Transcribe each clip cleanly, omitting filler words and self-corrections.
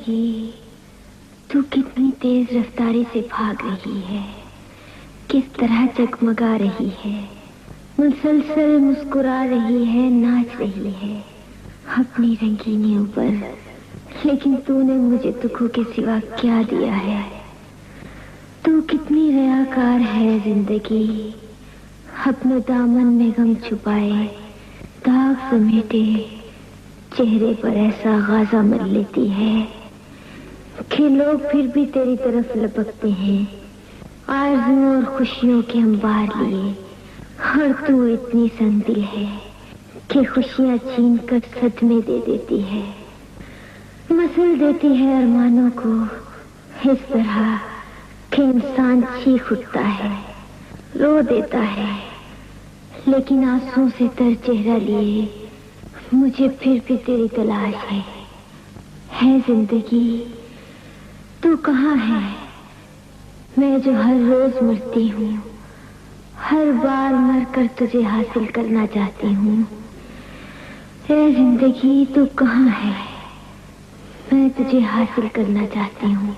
जिंदगी, तू कितनी तेज रफ्तारी से भाग रही है, किस तरह जगमगा रही है, मुसलसल मुस्कुरा रही है, नाच रही है अपनी रंगीनियों पर। लेकिन तूने मुझे दुखों के सिवा क्या दिया है? तू कितनी रयाकार है जिंदगी, अपने दामन में गम छुपाए, दाग समेटे चेहरे पर ऐसा गाजा मर लेती है कि लोग फिर भी तेरी तरफ लपकते हैं, आरज़ुओं और खुशियों के अंबार लिए। और तू इतनी संदिल है कि खुशियां छीन कर सदमे दे देती है, मसल देती है अरमानों को इस तरह कि इंसान चीख उठता है, रो देता है, लेकिन आंसुओं से तर चेहरा लिए मुझे फिर भी तेरी तलाश है जिंदगी, तू कहाँ है? मैं जो हर रोज मरती हूँ, हर बार मरकर तुझे हासिल करना चाहती हूँ। ऐ जिंदगी तू कहाँ है? मैं तुझे हासिल करना चाहती हूँ।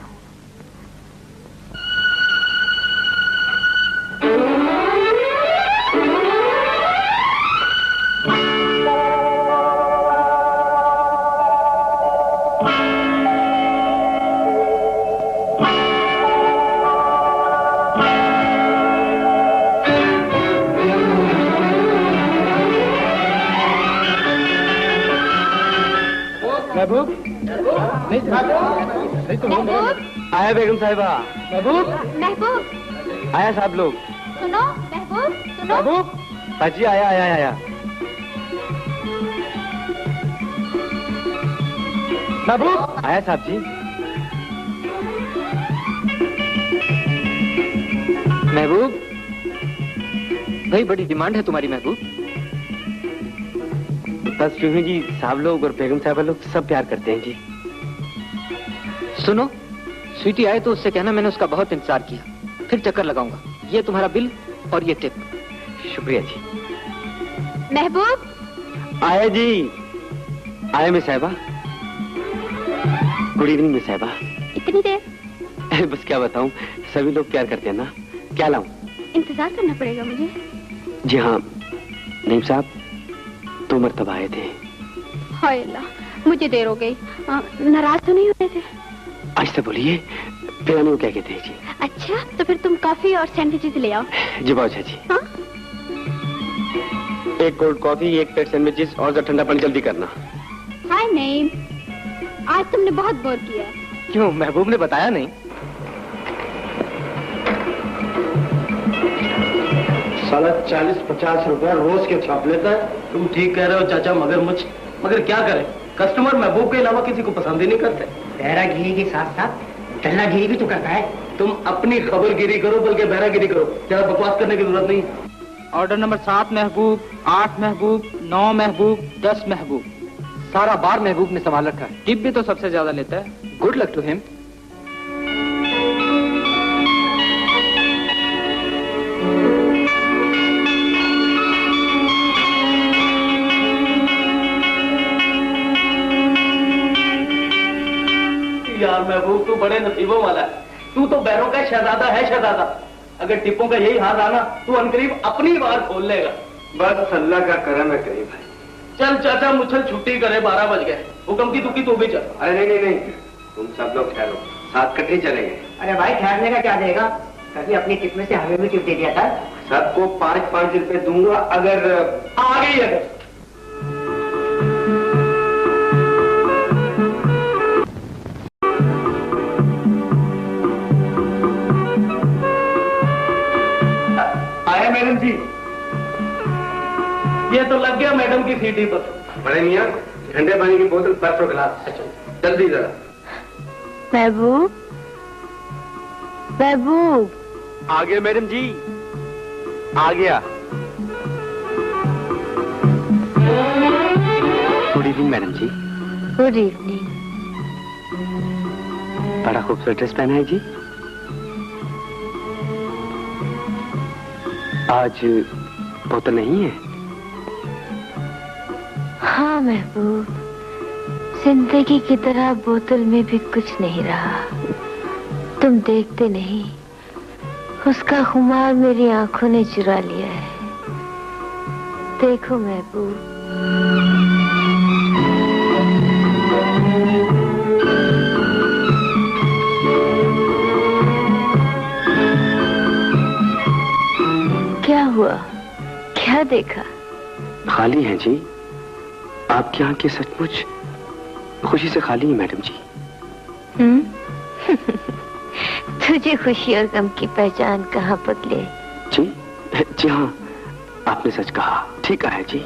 आया बेगम साहिबा। महबूब, महबूब आया साहब लोग। सुनो महबूब, सुनो। महबूब, हाजी आया आया आया। महबूब आया साहब जी। महबूब भाई, बड़ी डिमांड है तुम्हारी महबूब। बस यूं ही जी, साहब लोग और बेगम साहिबा लोग सब प्यार करते हैं जी। सुनो, स्वीटी आए तो उससे कहना मैंने उसका बहुत इंतजार किया, फिर चक्कर लगाऊंगा। ये तुम्हारा बिल और ये टिप। शुक्रिया जी। महबूब आया जी, आया मिस साहिबा। गुड इवनिंग मिस साहिबा। इतनी देर? बस क्या बताऊं, सभी लोग प्यार करते हैं ना। क्या लाऊं? इंतजार करना पड़ेगा मुझे। जी हाँ, नईम साहब 2 मरतबा आए थे। हाय अल्लाह, मुझे देर हो गई। नाराज तो नहीं हुए थे? आज से बोलिए, पिराने को क्या कहते हैं जी। अच्छा, तो फिर तुम कॉफी और सैंडविचेस ले आओ। जी बाबा जी। हाँ? 1 कोल्ड कॉफी, 1 प्लेट सैंडविचेस और जो ठंडा पानी जल्दी करना। हाय नईम, आज तुमने बहुत बोर किया। क्यों, महबूब ने बताया नहीं? साला 40-50 रुपया रोज के छाप लेता है। तुम ठीक कह रहे हो चाचा, मगर क्या करें, कस्टमर महबूब के अलावा किसी को पसंद ही नहीं करते। बहरागिरी के साथ साथ डल्लागिरी भी तो करता है। तुम अपनी खबरगिरी करो, बल्कि बहरागिरी करो, ज्यादा बकवास करने की जरूरत नहीं। ऑर्डर नंबर 7 महबूब, 8 महबूब, 9 महबूब, 10 महबूब। सारा बार महबूब ने संभाल रखा है। टिप भी तो सबसे ज्यादा लेता है। Good luck to him. यार महबूब, तू बड़े नसीबों वाला है। तू तो बैरों का शहजादा है, शहजादा। अगर टिप्पों का यही हाल आना, तू अनकरीब अपनी बार खोल लेगा। बस अल्लाह का करम है करीब भाई। चल चाचा, मुझे छुट्टी करे, 12 बज गए। हुक्म की तुकी तू भी चल। अरे नहीं, तुम सब लोग ठहरो, साथ कटे चलेंगे। अरे भाई, ठहरने का क्या देगा? कभी अपनी टिप में से हमें भी टिप दे दिया था। सबको 5-5 रुपए दूंगा अगर आ गई अगर। आया मैडम जी, ये तो लग गया मैडम की सीटी पर। बड़े मियाँ, ठंडे पानी की बोतल, पर्स और गिलास। जल्दी जरा। महबूब, महबूब। आ गया मैडम जी, आ गया। गुड इवनिंग मैडम जी। Good evening. बड़ा खूबसूरत ड्रेस पहना है जी। आज बोतल नहीं है? हाँ महबूब, जिंदगी की तरह बोतल में भी कुछ नहीं रहा। तुम देखते नहीं, उसका खुमार मेरी आंखों ने चुरा लिया है। देखो महबूब, क्या हुआ? क्या देखा? खाली है जी। आपकी आंखें सचमुच खुशी से खाली है मैडम जी। तुझे खुशी और गम की पहचान कहाँ पगले? जी जी हाँ, आपने सच कहा, ठीक कहा है जी।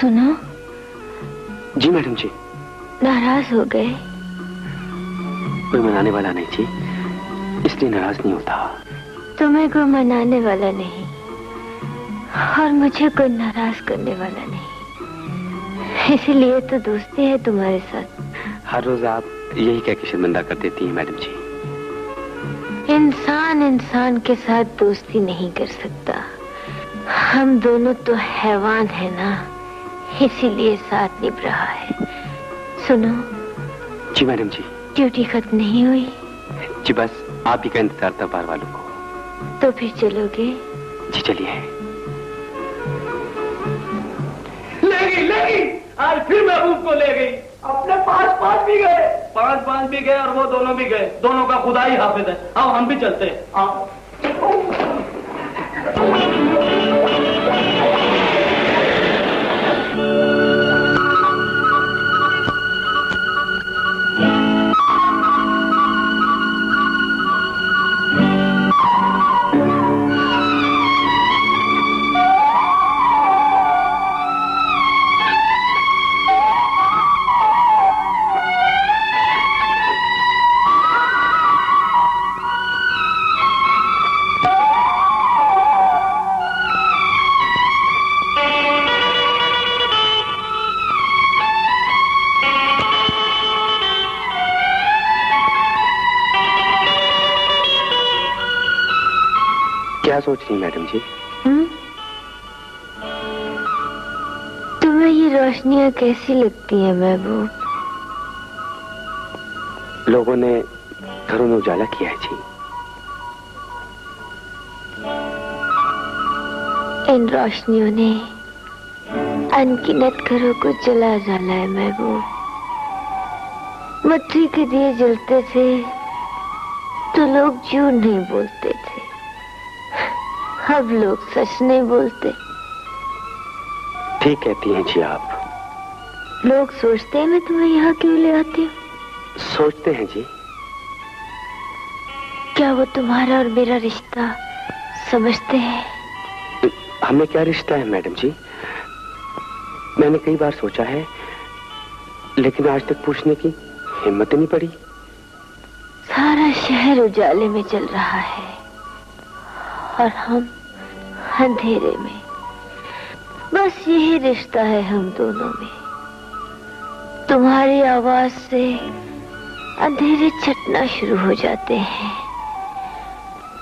सुनो। जी मैडम जी। नाराज हो गए? कोई मनाने वाला नहीं जी, इसलिए नाराज नहीं होता। तुम्हें कोई मनाने वाला नहीं और मुझे कोई नाराज करने वाला नहीं, इसीलिए तो दोस्ती है तुम्हारे साथ। हर रोज आप यही कह के शर्मिंदा कर देती हैं मैडम जी। इंसान इंसान के साथ दोस्ती नहीं कर सकता। हम दोनों तो हैवान है ना, इसीलिए साथ निभ रहा है। सुनो। जी मैडम जी। ड्यूटी खत्म नहीं हुई? जी बस आप ही का इंतजार था बार वालों को। तो फिर चलोगे? जी चलिए। ले गई आज फिर महबूब को ले गई। अपने पांच भी गए, पांच भी गए और वो दोनों भी गए। दोनों का खुदा ही हाफिज है। आओ हम भी चलते हैं। आओ। क्या सोच रही मैडम जी? तुम्हें ये रोशनियां कैसी लगती हैं महबूब? लोगों ने घरों में उजाला किया है जी। इन रोशनियों ने अनगिनत घरों को जला डाला है महबूब। मिट्टी के दिए जलते थे तो लोग झूठ नहीं बोलते थे, अब लोग सच नहीं बोलते। ठीक कहती हैं जी आप। लोग सोचते हैं मैं तुम्हें यहाँ क्यों ले आती हूँ? सोचते हैं जी। क्या वो तुम्हारा और मेरा रिश्ता समझते हैं? हमें क्या रिश्ता है मैडम जी? मैंने कई बार सोचा है, लेकिन आज तक पूछने की हिम्मत नहीं पड़ी। सारा शहर उजाले में चल रहा है और हम अंधेरे में। बस यही रिश्ता है हम दोनों में। तुम्हारी आवाज से अंधेरे छटना शुरू हो जाते हैं।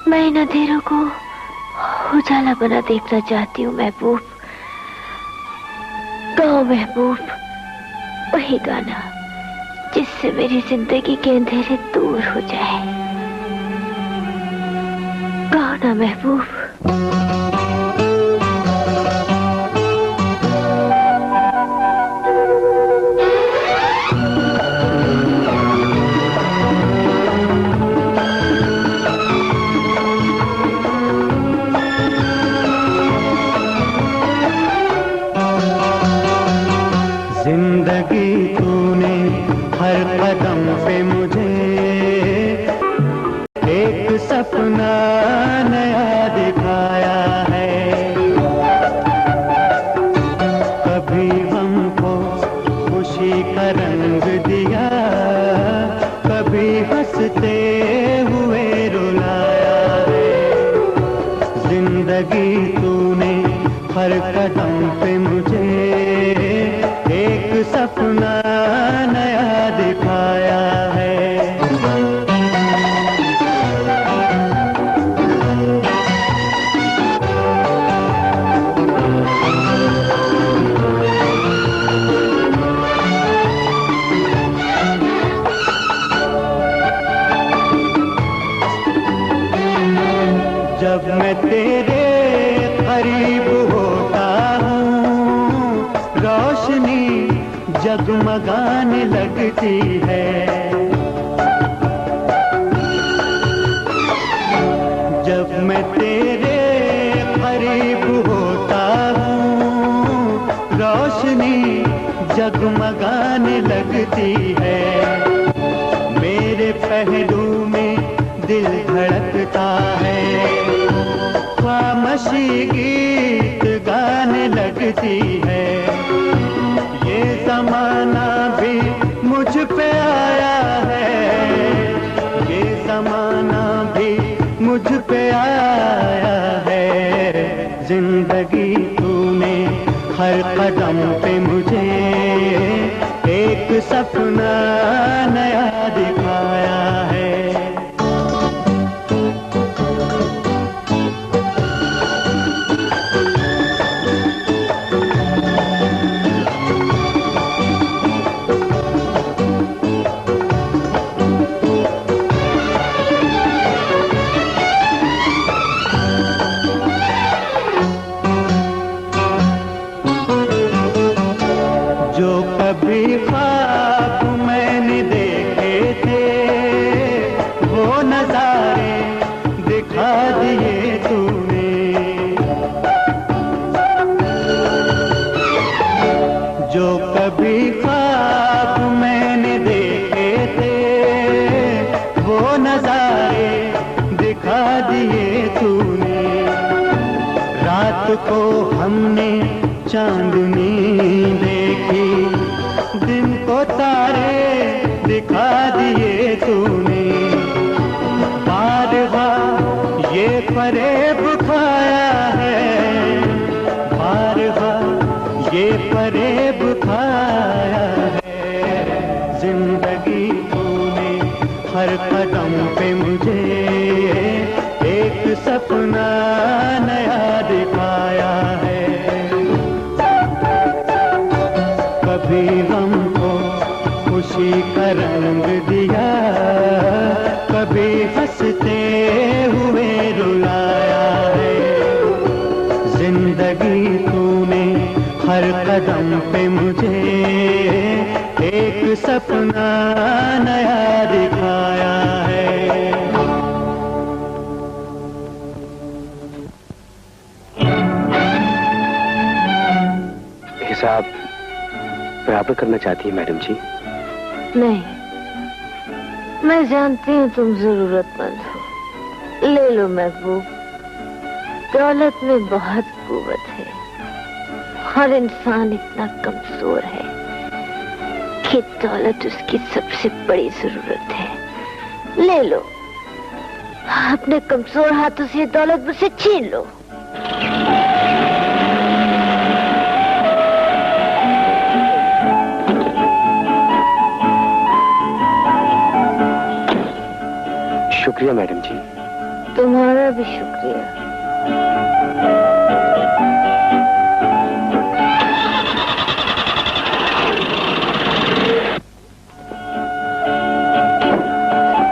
मैं इन अंधेरों को उजाला बना देखना चाहती हूँ महबूब। गाओ महबूब वही गाना जिससे मेरी जिंदगी के अंधेरे दूर हो जाए। गाओ ना महबूब। जिंदगी तूने हर कदम पे मुझे एक सपना नया दिखाया है। जगमगाने लगती है। जब मैं तेरे करीब होता हूँ रोशनी जगमगाने लगती है। मेरे पहलू में दिल धड़कता है, खामोशी गीत गाने लगती है। ये ज़माना भी मुझ पे आया है, ये ज़माना भी मुझ पे आया है। जिंदगी तूने हर कदम पे मुझे एक सपना नया दिखाया है। जो कभी ख्वाब मैंने देखे थे वो नजारे दिखा दिए तूने। जो कभी ख्वाब मैंने देखे थे वो नजारे दिखा दिए तूने। रात को हमने चांदनी देखी, दिन को तारे दिखा दिए तूने। बार बार ये फरेब खाया है, बार बार ये फरेब खाया है। जिंदगी तूने हर कदम पे मुझे एक सपना नया दिखाया है। कभी गम को खुशी का रंग दिया, कभी हंसते हुए रुलाया है। जिंदगी तूने हर कदम पे मुझे एक सपना नया दिखाया है। हिसाब बराबर करना चाहती है मैडम जी? नहीं, मैं जानती हूँ तुम जरूरतमंद हो। ले लो महबूब, दौलत में बहुत कुव्वत है। हर इंसान इतना कमजोर है कि दौलत उसकी सबसे बड़ी जरूरत है। ले लो, अपने कमजोर हाथों से दौलत मुझसे छीन लो। शुक्रिया मैडम जी। तुम्हारा भी शुक्रिया।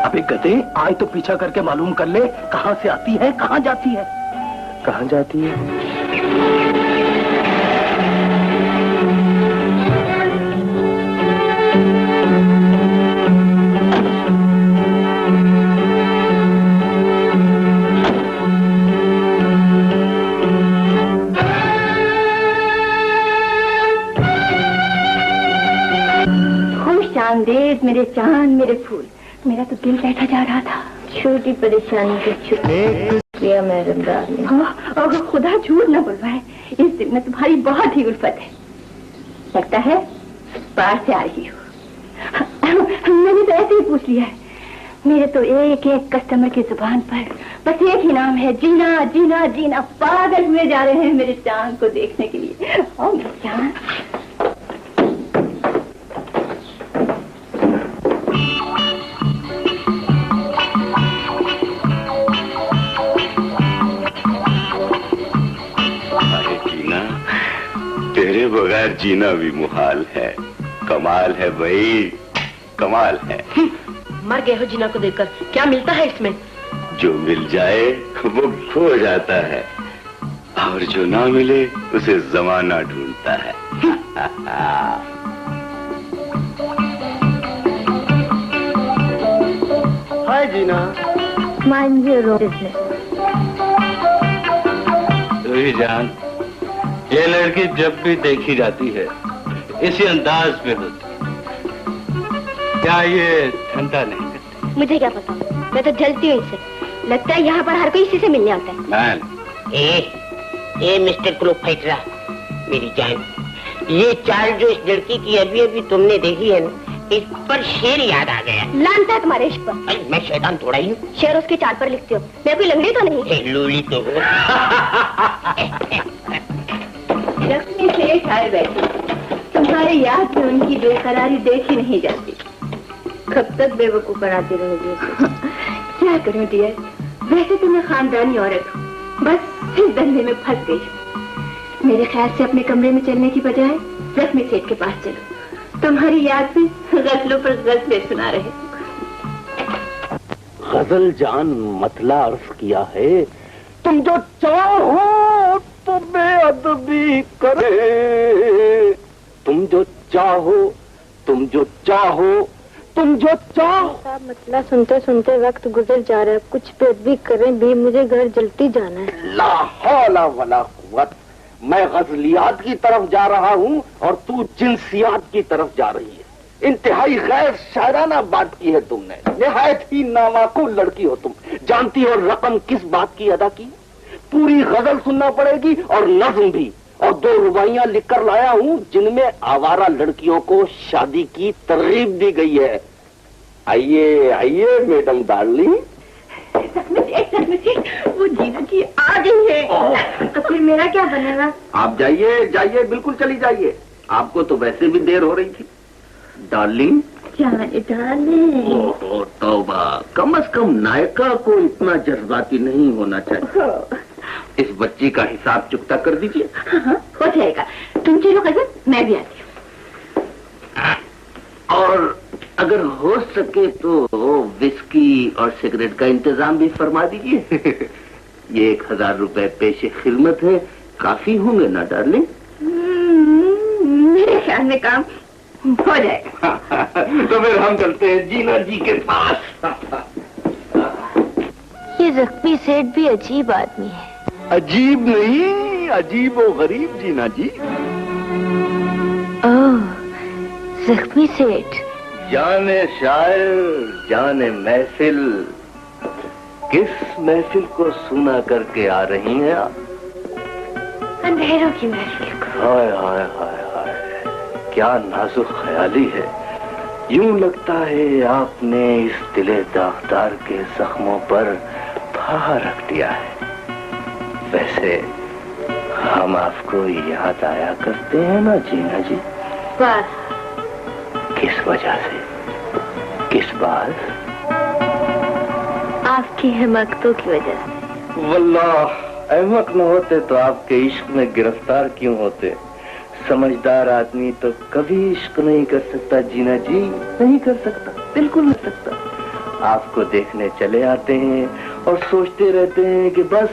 अबे गधे, आए तो पीछा करके मालूम कर ले कहाँ से आती है, कहाँ जाती है। कहाँ जाती है? चांदेज मेरे चांद मेरे फूल, मेरा तो दिल बैठा जा रहा था। छोटी परेशानी की शुक्रिया मैडम डार्लिंग। हाँ, खुदा झूठ न बुलवाए, इस दिल में तुम्हारी बहुत ही उल्फत है। लगता है पार से आ रही हो। मैंने तो ऐसे ही पूछ लिया है। मेरे तो एक एक कस्टमर की जुबान पर बस एक ही नाम है, जीना जीना जीना। पागल हुए जा रहे हैं मेरे चांद को देखने के लिए। और मेरे चांद तेरे बगैर जीना भी मुहाल है। कमाल है भाई, कमाल है। मर गए हो जीना को देखकर, क्या मिलता है इसमें? जो मिल जाए वो खो जाता है, और जो ना मिले उसे जमाना ढूंढता है। हाय जीना। Mind your own business. Ruhi जान, ये लड़की जब भी देखी जाती है इसी अंदाज में होती है। क्या ये धंधा नहीं करती? मुझे क्या पता, मैं तो जलती हूँ इससे। लगता है यहाँ पर हर कोई इसी से मिलने आता है। मैन, ए मिस्टर क्लोफाइट्रा, मेरी जान, ये चाल जो इस लड़की की अभी अभी तुमने देखी है ना, इस पर शेर याद आ गया। लानता है तुम्हारे इश्क पर। अरे मैं शैतान थोड़ा ही हूँ। शेर उसके चाल पर लिखते हो, मैं कोई लंगड़ी तो नहीं। लूली तो हो। लक्ष्मी सेठ आए बैठे, तुम्हारी याद में उनकी बेकरारी देखी नहीं जाती। कब तक बेवकूफ बनाती रहोगी? क्या करूं डियर, वैसे तो मैं खानदानी औरत हूँ, बस इस धंधे में फंस गई हूँ। मेरे ख्याल से अपने कमरे में चलने की बजाय लक्ष्मी सेठ के पास चलो, तुम्हारी याद में गजलों पर गजलें सुना रहे। गजल जान मतला अर्ज किया है, तुम जो चाहो तो बेअदबी करे, तुम जो चाहो, तुम जो चाहो, तुम जो चाहो। मतलब सुनते सुनते वक्त गुजर जा रहा है, कुछ बेअदबी करें भी, मुझे घर जल्दी जाना है। ला हौला वला कुव्वत, मैं गजलियात की तरफ जा रहा हूँ और तू जिन्सियात की तरफ जा रही है। इंतहाई गैर शायराना बात की है तुमने, निहायत ही नावाकुल लड़की हो तुम। जानती हो रकम किस बात की अदा की? पूरी गजल सुनना पड़ेगी और नज्म भी, और 2 रुबाइयां लिखकर लाया हूँ जिनमें आवारा लड़कियों को शादी की तरगीब दी गई है। आइए आइए मैडम डार्लिंग। वो जीना जी आ गई है, तो फिर मेरा क्या बनेगा? आप जाइए जाइए, बिल्कुल चली जाइए, आपको तो वैसे भी देर हो रही थी। डार्लिंग, जाने डाले। ओहो तौबा, कम से कम नायका को इतना जज्बाती नहीं होना चाहिए। इस बच्ची का हिसाब चुकता कर दीजिए। हो जाएगा, तुम चलो कजन, मैं भी आती हूँ। और अगर हो सके तो विस्की और सिगरेट का इंतजाम भी फरमा दीजिए। ये 1000 रुपए पेशे खिदमत है, काफी होंगे ना डार्लिंग? मेरे ख्याल में काम हो जाएगा। तो फिर हम चलते हैं जीना जी के पास। ये जख्मी सेठ भी अजीब आदमी है। अजीब नहीं, अजीब और गरीब जीना जी। ओह, जख्मी सेठ। जाने शायर जाने महफिल, किस महफिल को सुना करके आ रही हैं आप? अंधेरों की महफिल को। हाय हाय हाय हाय, क्या नाजुक ख्याली है। यूं लगता है आपने इस दिले दागदार के जख्मों पर फाहा रख दिया है। वैसे हम आपको याद आया करते हैं ना जीना जी? बस। किस वजह से, किस बात? आपकी हिम्मतों की वजह से। वल्लाह, अहमक न होते तो आपके इश्क में गिरफ्तार क्यों होते? समझदार आदमी तो कभी इश्क नहीं कर सकता जीना जी, नहीं कर सकता, बिल्कुल नहीं सकता। आपको देखने चले आते हैं और सोचते रहते हैं कि बस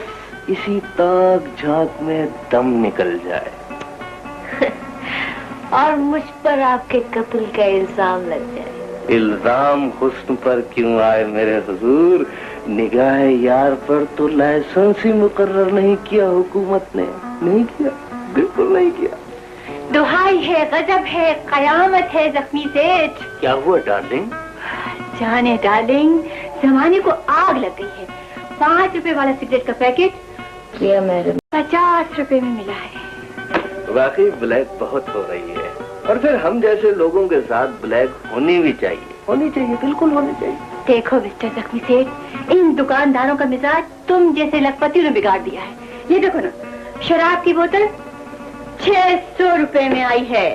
इसी ताक झांक में दम निकल जाए। और मुझ पर आपके कत्ल का इल्जाम लग जाए। इल्जाम हुस्न पर क्यों आए मेरे हुजूर? निगाह यार पर तो लाइसेंस ही मुकर्रर नहीं किया हुकूमत ने, नहीं किया, बिल्कुल नहीं किया। दुहाई है, गजब है, कयामत है जख्मी सेठ। क्या हुआ डार्लिंग? जाने डार्लिंग, जमाने को आग लग गई है। 5 रुपए वाला सिगरेट का पैकेट किया मैडम 50 रुपए में मिला है। वाकई ब्लैक बहुत हो रही है, और फिर हम जैसे लोगों के साथ ब्लैक होनी भी चाहिए, होनी चाहिए, बिल्कुल होनी चाहिए। देखो मिस्टर जख्मी सेठ, इन दुकानदारों का मिजाज तुम जैसे लखपतियों ने बिगाड़ दिया है। ये देखो ना, शराब की बोतल 600 रुपए में आई है।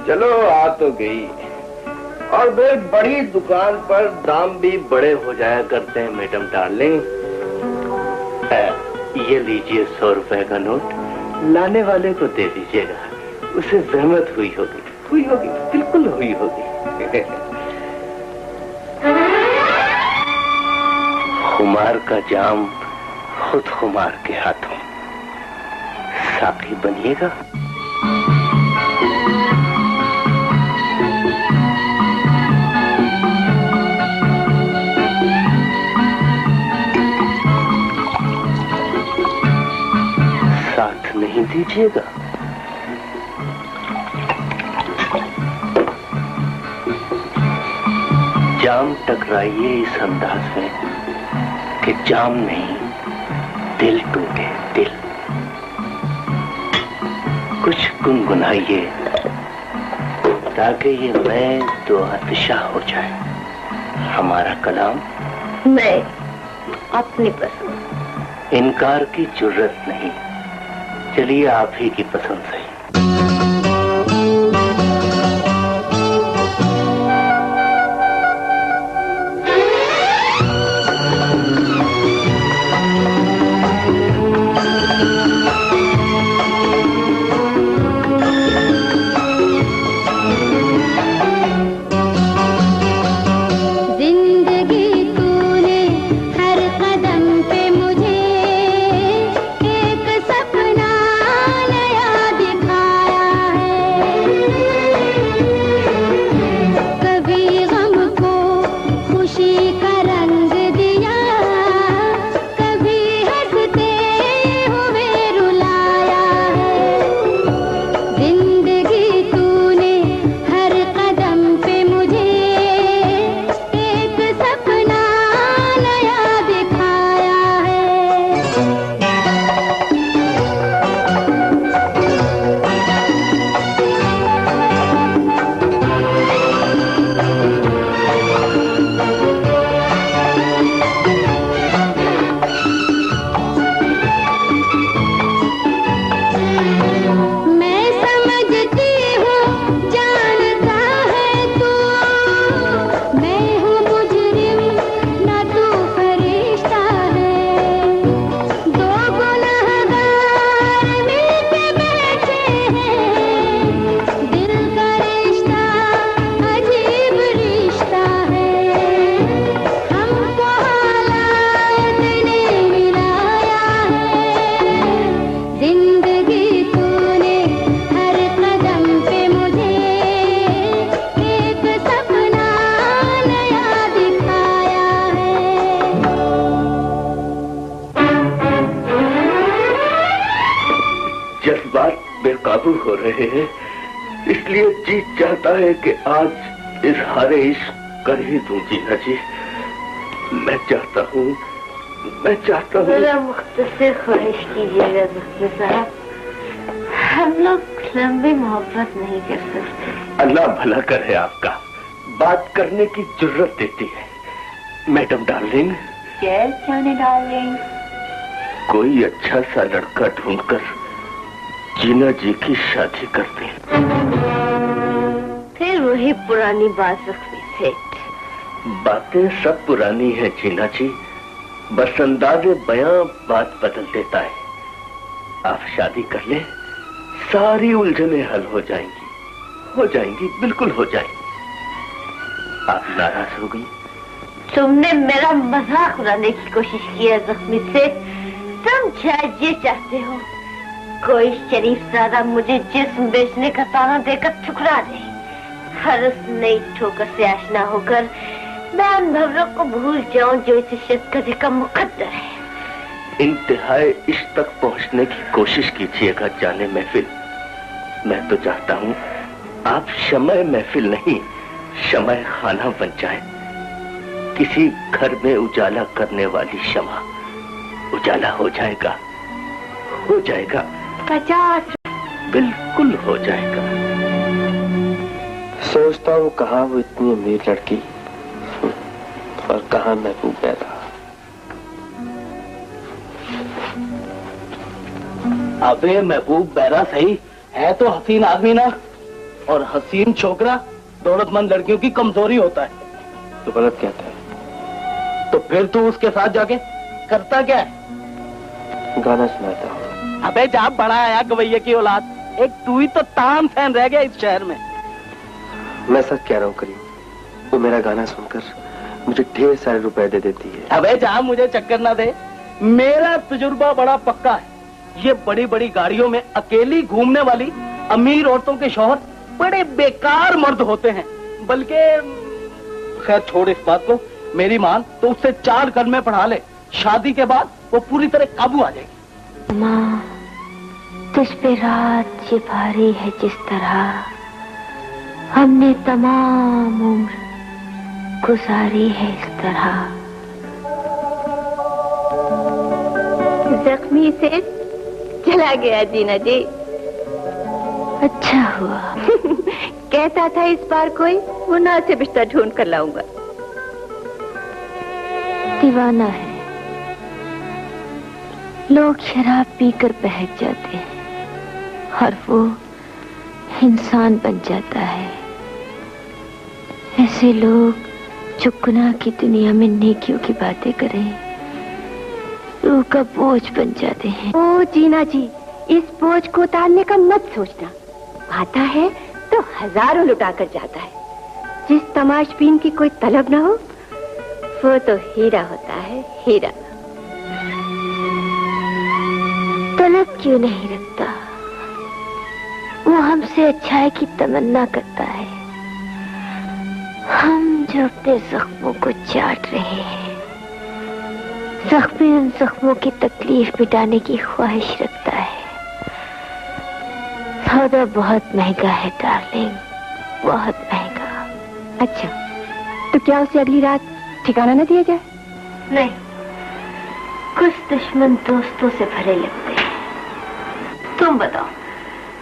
चलो आ तो गई, और फिर बड़ी दुकान पर दाम भी बड़े हो जाया करते हैं मैडम डार्लिंग। ये लीजिए 100 रुपए का नोट, लाने वाले को दे दीजिएगा, उसे जहमत हुई होगी, बिल्कुल हुई होगी। खुमार का जाम खुद खुमार के हाथों, साथी बनिएगा। लीजिएगा। जाम टकराइए इस अंदाज में कि जाम नहीं दिल टूटे, दिल। कुछ गुनगुनाइए ताकि ये मैं दो आतिशा हो जाए। हमारा कलाम मैं अपनी पसंद। इनकार की जरूरत नहीं। चलिए आप ही की पसंद से। बेकाबू हो रहे हैं, इसलिए जी चाहता है कि आज इज़हारे इश्क कर ही दूं। जीना जी, मैं चाहता हूँ मुख्तसर ख्वाहिश कीजिएगा ज़ुल्फ़ी साहब, हम लोग लंबी मोहब्बत नहीं कर सकते। अल्लाह भला करे आपका, बात करने की जरूरत देती है। Madam darling. यस जाने डार्लिंग। कोई अच्छा सा लड़का ढूंढकर जीना जी की शादी कर दें। फिर वही पुरानी बात ज़ुल्फ़ी सेठ। बातें सब पुरानी है जीना जी, बस अंदाज़े बयां बात बदल देता है। आप शादी कर ले, सारी उलझनें हल हो जाएंगी, बिल्कुल हो जाएंगी। आप नाराज हो गई? तुमने मेरा मजाक उड़ाने की कोशिश की है ज़ुल्फ़ी सेठ। तुम शायद ये चाहते हो कोई शरीफजादा मुझे जिस्म बेचने का ताना देकर ठुकरा दे। हर उस नई ठोकर से आशना होकर मैं उन भवरों को भूल जाऊं जो इस शक्ति का मुकद्दर है। इंतहाए इश्क तक पहुंचने की कोशिश कीजिएगा जाने महफिल। मैं तो चाहता हूँ आप शमए महफिल नहीं, शमए खाना बन जाए। किसी घर में उजाला करने वाली शमा। उजाला हो जाएगा 50। बिल्कुल हो जाएगा। सोचता हूँ कहाँ वो इतनी अमीर लड़की और कहाँ महबूब बैरा। अबे महबूब बैरा सही है तो हसीन आदमी ना, और हसीन छोकरा दौलतमंद लड़कियों की कमजोरी होता है। तो गलत कहता है। तो फिर तू उसके साथ जाके करता क्या है? गाना सुनाता हूँ। अबे जा बड़ा आया गवैया की औलाद, एक तू ही तो तान फैन रह गया इस शहर में। मैं सच कह रहा हूँ करीम, वो मेरा गाना सुनकर मुझे ढेर सारे रुपए दे देती है। अबे जा मुझे चक्कर ना दे, मेरा तजुर्बा बड़ा पक्का है। ये बड़ी बड़ी गाड़ियों में अकेली घूमने वाली अमीर औरतों के शौहर बड़े बेकार मर्द होते हैं। बल्कि खैर छोड़ इस बात को, मेरी मान तो उससे 4 कलमे पढ़ा ले, शादी के बाद वो पूरी तरह काबू आ जाएगी। माँ, तुझ पे रात ये भारी है जिस तरह हमने तमाम उम्र गुजारी है इस तरह। जख्मी से चला गया जीना जी। अच्छा हुआ। कहता था इस बार कोई मुन्ना से बिस्तर ढूंढ कर लाऊंगा। दीवाना है, लोग शराब पीकर बहक जाते हैं और वो इंसान बन जाता है। ऐसे लोग जो गुनाह की दुनिया में नेकियों की बातें करें रूह का बोझ बन जाते हैं। ओ जीना जी, इस बोझ को उतारने का मत सोचना। आता है तो हजारों लुटा कर जाता है। जिस तमाशबीन की कोई तलब ना हो वो तो हीरा होता है, हीरा। तलब क्यों नहीं रखता? वो हमसे अच्छाई की तमन्ना करता है। हम जो अपने जख्मों को चाट रहे हैं, जख्मी उन जख्मों की तकलीफ मिटाने की ख्वाहिश रखता है। सौदा बहुत महंगा है डार्लिंग, बहुत महंगा। अच्छा, तो क्या उसे अगली रात ठिकाना न दिया जाए? नहीं, कुछ दुश्मन दोस्तों से भरे लगते हैं। तुम बताओ,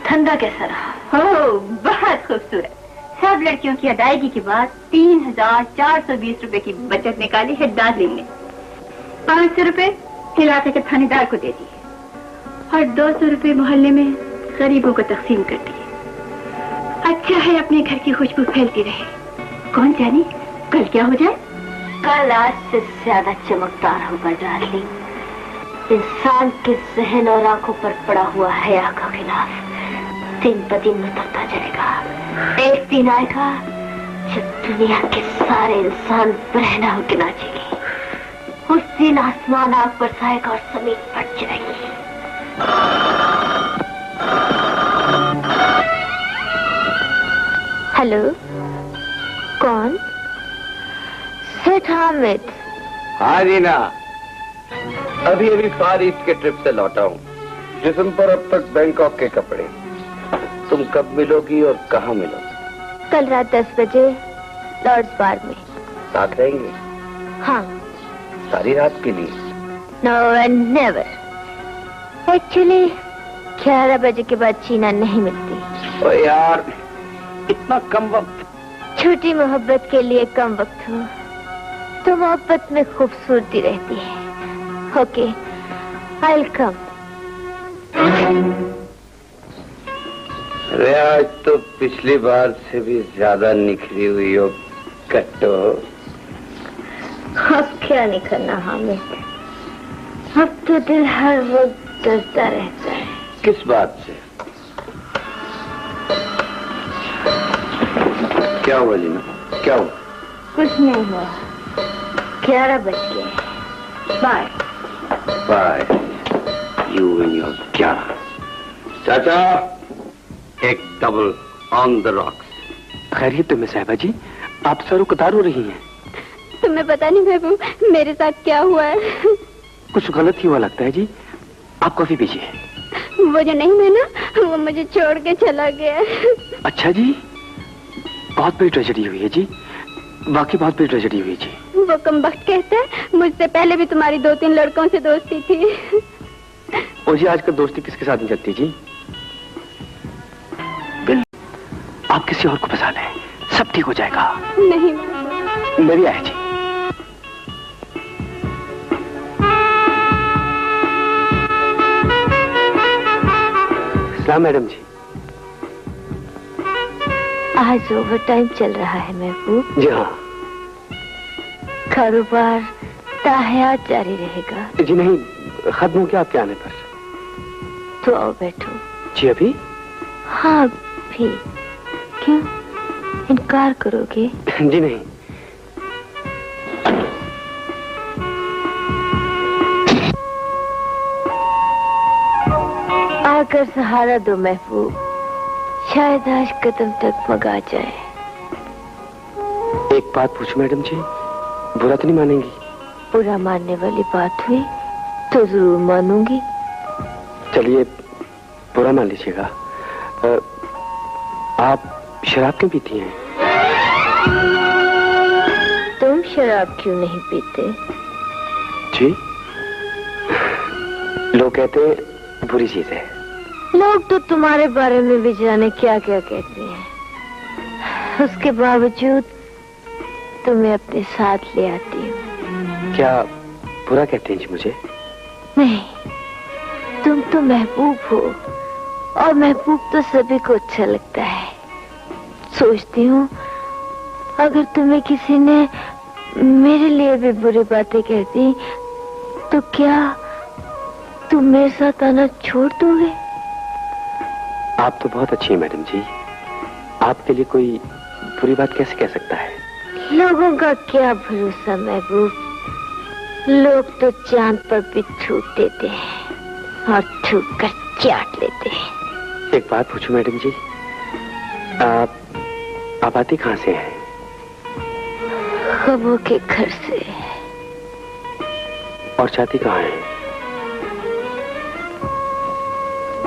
धंधा कैसा रहा? ओह, बहुत खूबसूरत। सब लड़कियों की अदायगी के बाद 3420 रुपए की बचत निकाली है डार्लिंग ने। 500 रुपए इलाके के थानेदार को दे दिए और 200 रुपए मोहल्ले में गरीबों को तकसीम कर दिए। अच्छा है अपने घर की खुशबू फैलती रहे। कौन जाने कल क्या हो जाए? कल आज से ज्यादा चमकदार होगा डार्लिंग। इंसान के जहन और आंखों पर पड़ा हुआ हया का खिलाफ दिन ब दिन उतरता जाएगा। एक दिन आएगा जब दुनिया के सारे इंसान बरहना होकर नाचेंगे। उस दिन आसमान आग बरसाएगा और जमीन फट जाएगी। हेलो, कौन? सेठ हामिद। हाँ जीना, अभी अभी फार ईस्ट के ट्रिप से लौटा हूँ। जिस्म पर अब तक बैंकॉक के कपड़े। तुम कब मिलोगी और कहाँ मिलोगी? कल रात 10 बजे लॉर्ड्स बार में। साथ रहेंगे? हाँ। सारी रात के लिए? No and never. एक्चुअली 11 बजे के बाद चीना नहीं मिलती। ओ यार, इतना कम वक्त? छोटी मोहब्बत के लिए कम वक्त हो तो मोहब्बत में खूबसूरती रहती है। Okay, I will come. अरे आज तो पिछली बार से भी ज्यादा निखरी हुई हो कट्टो। अब क्या निकलना हामिद, अब तो दिल हर वक्त डरता रहता है। किस बात से? क्या हुआ जीना, क्या हुआ? कुछ नहीं हुआ। 11 बज गए। Bye bye. You and your 11। चाचा, एक डबल ऑन द रॉक्स। खैरियत तुम्हें साहिबा जी, आप सर कतार हो रही हैं। तुम्हें पता नहीं महबूब मेरे साथ क्या हुआ है? कुछ गलत ही हुआ लगता है जी। आप काफी बिजी हैं। वो जो नहीं मैं ना, वो मुझे छोड़ के चला गया। अच्छा जी, बहुत बड़ी ट्रेजेडी हुई है जी, बाकी बहुत बड़ी ट्रेजेडी हुई है जी। वो कमबख्त कहता है मुझसे पहले भी तुम्हारी 2-3 लड़कों से दोस्ती थी। और जी आजकल दोस्ती किसके साथ नहीं चलती जी? बिल, आप किसी और को फंसा लें, सब ठीक हो जाएगा। नहीं, मेरी आया जी। सलाम मैडम जी। आज ओवर टाइम चल रहा है महबूब। जी हाँ। कारोबार ताहयात जारी रहेगा? जी नहीं, खत्म हो गया आपके आने पर। तो आओ बैठो। जी अभी? हाँ भी। क्यों, इनकार करोगे? जी नहीं। आकर सहारा दो महबूब, शायद आज कदम तक मगा जाए। एक बात पूछूं मैडम जी, बुरा तो नहीं मानेंगी? बुरा मानने वाली बात हुई तो जरूर मानूंगी। चलिए बुरा मान लीजिएगा, आप शराब क्यों पीती हैं? तुम शराब क्यों नहीं पीते? जी, लोग कहते हैं बुरी चीज है। लोग तो तुम्हारे बारे में भी जाने क्या क्या कहते हैं, उसके बावजूद तुम्हें अपने साथ ले आती हूँ। क्या बुरा कहते हैं जी मुझे? नहीं, तुम तो महबूब हो, और महबूब तो सभी को अच्छा लगता है। सोचती हूँ अगर तुम्हें किसी ने मेरे लिए भी बुरी बातें कह दी तो क्या तुम मेरे साथ आना छोड़ दोगे? आप तो बहुत अच्छी हैं मैडम जी, आपके लिए कोई बुरी बात कैसे कह सकता है? लोगों का क्या भरोसा महबूब, लोग तो चांद पर भी थूक देते हैं और थूक कर चाट लेते हैं। एक बात पूछूं मैडम जी, आप आती कहाँ से हैं? ख्वाबों के घर से। और जाती कहाँ है?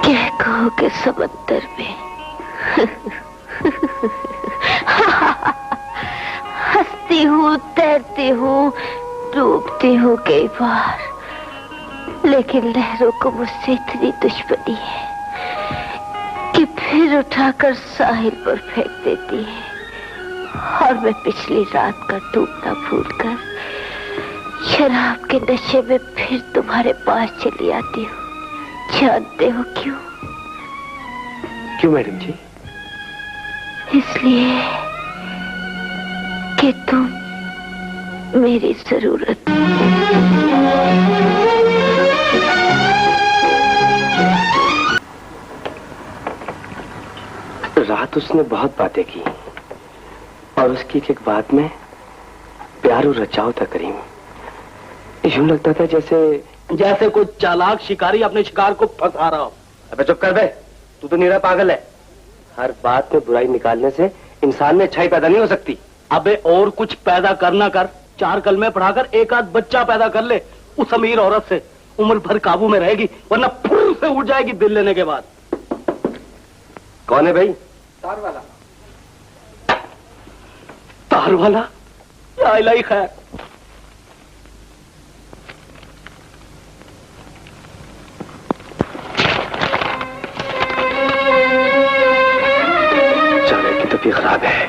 क्या कहो के समंदर में। हंसती हूँ, तैरती हूँ, डूबती हूँ कई बार, लेकिन लहरों को मुझसे इतनी दुश्मनी है कि फिर उठाकर साहिल पर फेंक देती है। और मैं पिछली रात का डूबना भूलकर शराब के नशे में फिर तुम्हारे पास चली आती हूँ। जानते हो क्यों? क्यों मैडम जी? इसलिए कि तुम मेरी जरूरत। रात उसने बहुत बातें की और उसकी एक एक बात में प्यार और रचाव था करीम। यूं लगता था जैसे कोई चालाक शिकारी अपने शिकार को फंसा रहा हो। अबे चुप कर बे, तू तो निरा पागल है। हर बात में बुराई निकालने से इंसान में अच्छाई पैदा नहीं हो सकती। अबे और कुछ पैदा करना कर, 4 कलमे पढ़ाकर एक आध बच्चा पैदा कर ले उस अमीर औरत से, उम्र भर काबू में रहेगी, वरना फुर से उठ जाएगी दिल लेने के बाद। कौन है भाई? तार वाला। तार वाला? या इलाही खैर। जाने की तबीयत खराब है,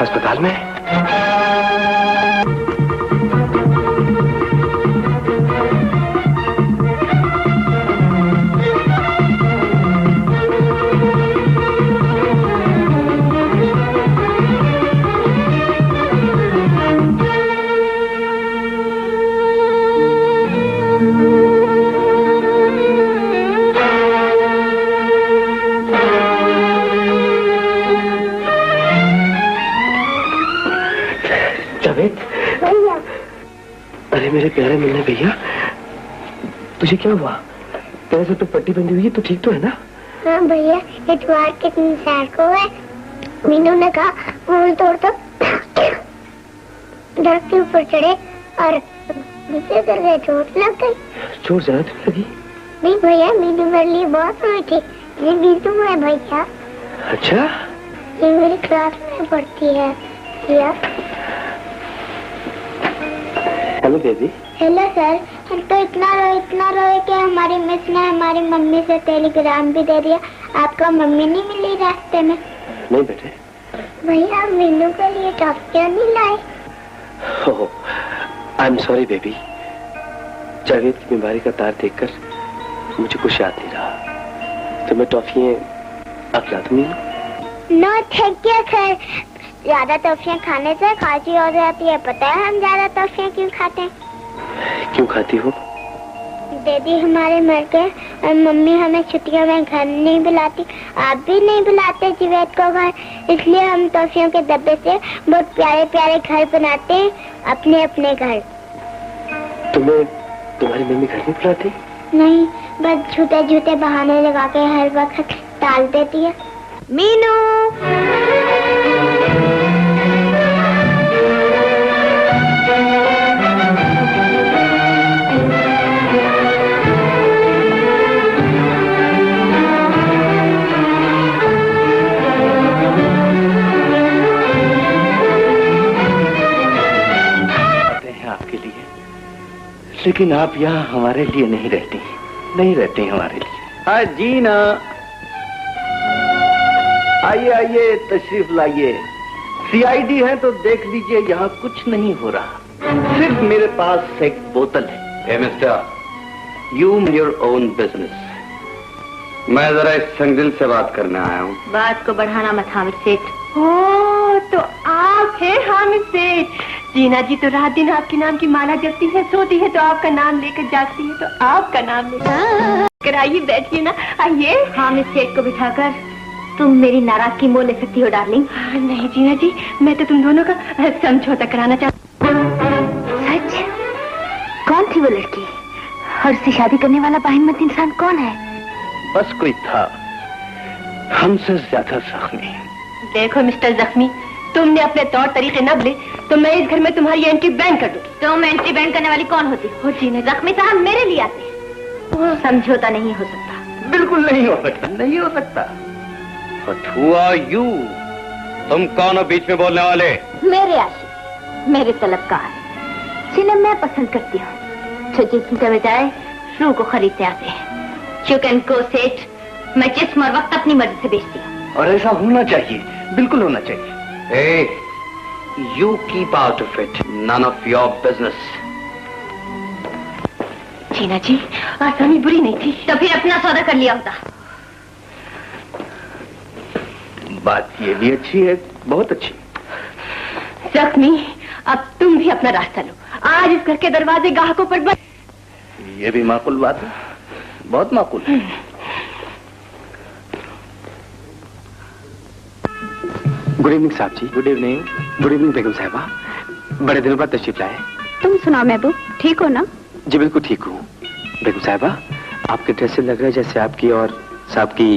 अस्पताल में। अरे मेरे प्यारे मिलने भैया, तुझे क्या हुआ? तेरे से तो पट्टी बंधी हुई है, तू ठीक तो है ना? हाँ भैया, इतवार के दिन सैर को है, मीनू ने कहा फूल तोड़ तो दरख्त के ऊपर चढ़े और नीचे गिर गए, चोट लग गई। चोट ज्यादा लगी? नहीं भैया, मीनू मेरे लिए बहुत मीठी। ये मीनू है भैया। अच्छा, ये मेरी क्लास में पढ़ती है भैया। Hello baby. हेलो सर, हम तो इतना रोए कि हमारी मिस ने हमारी मम्मी से टेलीग्राम भी दे दिया। आपका मम्मी नहीं मिली रास्ते में? नहीं बेटे। भैया मीनू के लिए टॉफियां नहीं लाए? Oh, I am sorry baby. Javed की बीमारी का तार देखकर मुझे कुछ याद नहीं रहा। तो मैं टॉफियां अब ला दूं? नो थैंक यू सर, ज्यादा टॉफियां खाने से खांसी हो जाती है। पता है हम ज्यादा टॉफियां क्यों खाते हैं? क्यों खाती हो? दीदी हमारे मर गए और मम्मी हमें छुट्टियों में घर नहीं बुलाती, आप भी नहीं बुलाते जावेद को घर, इसलिए हम टॉफियों के डब्बे से बहुत प्यारे प्यारे घर बनाते हैं, अपने अपने घर। तुम्हें तुम्हारी मम्मी घर नहीं बुलाती? नहीं, बस झूठे झूठे बहाने लगा के हर वक्त टाल देती है। मीनू लेकिन आप यहाँ हमारे लिए नहीं रहती हमारे लिए। हाँ जी ना। आइए आइए, तशरीफ लाइए। सीआईडी है तो देख लीजिए, यहाँ कुछ नहीं हो रहा। सिर्फ मेरे पास एक बोतल है। Hey, mister, you mind your own business. मैं जरा इस संगदिल से बात करने आया हूँ। बात को बढ़ाना मत हामिद सेठ। ओ, तो आप हैं हामिद सेठ। जीना जी तो रात दिन आपके नाम की माला जपती है, सोती है तो आपका नाम लेकर जागती है तो आपका नाम लेकर। आइए बैठिए ना, आइए। हामिद सेठ को बिठाकर तुम मेरी नाराजगी मोल ले सकती हो डार्लिंग। नहीं जीना जी, मैं तो तुम दोनों का समझौता कराना चाहती हूँ। सच? कौन थी वो लड़की और उससे शादी करने वाला बाहिम्मत इंसान कौन है? बस कोई था हमसे ज्यादा जख्मी। देखो मिस्टर जख्मी, तुमने अपने तौर तरीके न बदले तो मैं इस घर में तुम्हारी एंट्री बैन कर दूंगी। तुम एंट्री बैन करने वाली कौन होती हो? जीना जख्मी साहब मेरे लिए आते हैं। समझौता नहीं हो सकता। बिल्कुल नहीं हो सकता, नहीं हो सकता। But who are you? तुम कौन हो बीच में बोलने वाले? मेरे आशिक, मेरे तलबकार, जिन्हें मैं पसंद करती हूँ, जो जिसम बजाय रूह को खरीदते आते हैं। चिकन को सेठ मैं जिस्म और वक्त अपनी मर्जी से बेचती हूँ। और ऐसा होना चाहिए, बिल्कुल होना चाहिए। Hey, you keep out of it. None of your business. जीना जी, आसामी बुरी नहीं थी। तो फिर अपना सौदा कर लिया होता। बात ये भी अच्छी है, बहुत अच्छी। जख्मी, अब तुम भी अपना रास्ता लो। आज इस घर के दरवाजे ग्राहकों पर बंद। ये भी माकूल बात है, बहुत माकूल है। गुड इवनिंग साहब जी। Good evening. गुड इवनिंग बेगम साहिबा, बड़े दिनों बाद तशरीफ लाए। तुम सुनाओ महबूब, ठीक हो ना? जी बिल्कुल ठीक हूँ। बेगम साहिबा, आपके ड्रेस से लग रहा है जैसे आपकी और साहब की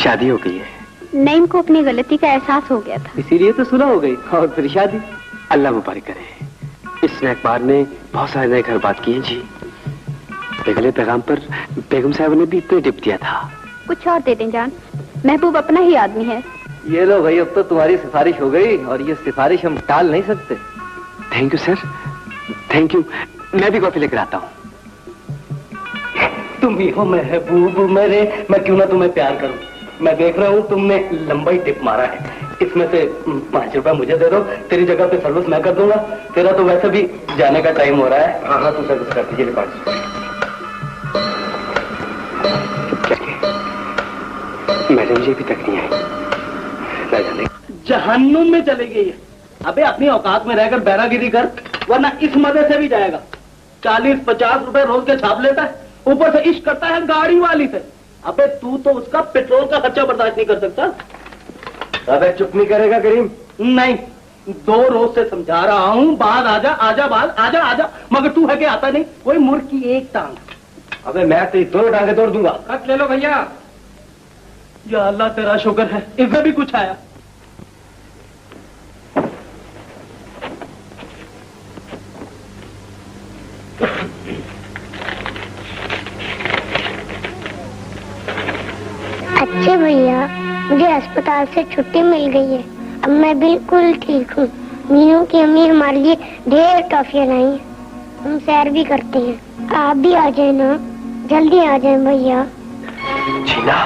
शादी हो गई है। नईम को अपनी गलती का एहसास हो गया था, इसीलिए तो सुलह हो गई और फिर शादी। अल्लाह मुबारक करे। इस स्नैक बार ने बहुत सारे नए घर बात किए जी। अगले पैगाम पर बेगम साहब ने भी इतने टिप दिया था। कुछ और दे दें जान, महबूब अपना ही आदमी है। ये लो भाई, अब तो तुम्हारी सिफारिश हो गई और ये सिफारिश हम टाल नहीं सकते। Thank you sir, thank you. मैं भी कॉफी लेकर आता हूँ। तुम ही हो महबूब मेरे, मैं क्यों ना तुम्हें प्यार करूं। मैं देख रहा हूँ तुमने लंबा ही टिप मारा है, इसमें से 5 रुपए मुझे दे दो, तेरी जगह पे सर्विस मैं कर दूंगा। तेरा तो वैसे भी जाने का टाइम हो रहा है। हाँ तू सर्विस कर दीजिए। 5 मैडम जी अभी तक नहीं आई, न जाने जहन्नुम में चली गई है। अबे अपनी औकात में रहकर बैरागिरी कर, वरना इस मजे से भी जाएगा। 40-50 रुपए रोज के छाप लेता है, ऊपर से इश्क करता है गाड़ी वाली से। अबे तू तो उसका पेट्रोल का खर्चा बर्दाश्त नहीं कर सकता। अबे चुप नहीं करेगा करीम? नहीं, 2 रोज से समझा रहा हूँ, बाद आजा आजा, बाद आजा आजा, मगर तू है कि आता नहीं। कोई मुर्ग की एक टांग। अबे मैं तेरी 2 टांगे तोड़ दूंगा। कट ले लो भैया। या अल्लाह तेरा शुक्र है, इसमें भी कुछ आया। अच्छे भैया, मुझे अस्पताल से छुट्टी मिल गई है, अब मैं बिल्कुल ठीक हूँ। मीनू की अम्मी हमारे लिए ढेर टॉफियाँ लाई हैं, हम सैर भी करते हैं। आप भी आ जाए ना, जल्दी आ जाए भैया। जीना,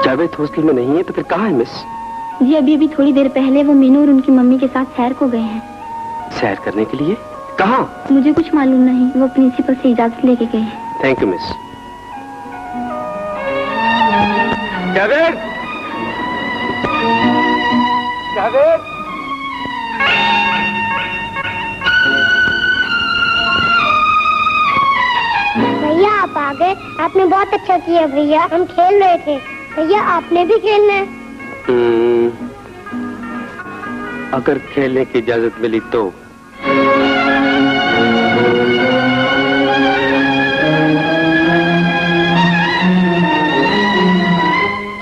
जावेद हॉस्टल में नहीं है तो फिर कहाँ है मिस? जी अभी थोड़ी देर पहले वो मीनू और उनकी मम्मी के साथ सैर को गए हैं। सैर करने के लिए? कहाँ? मुझे कुछ मालूम नहीं, वो प्रिंसिपल से इजाजत लेके गए हैं। Thank you miss. Javed, Javed, भैया आप आ गए, आपने बहुत अच्छा किया भैया, हम खेल रहे थे। भैया आपने भी खेलना है? अगर खेलने की इजाजत मिली तो।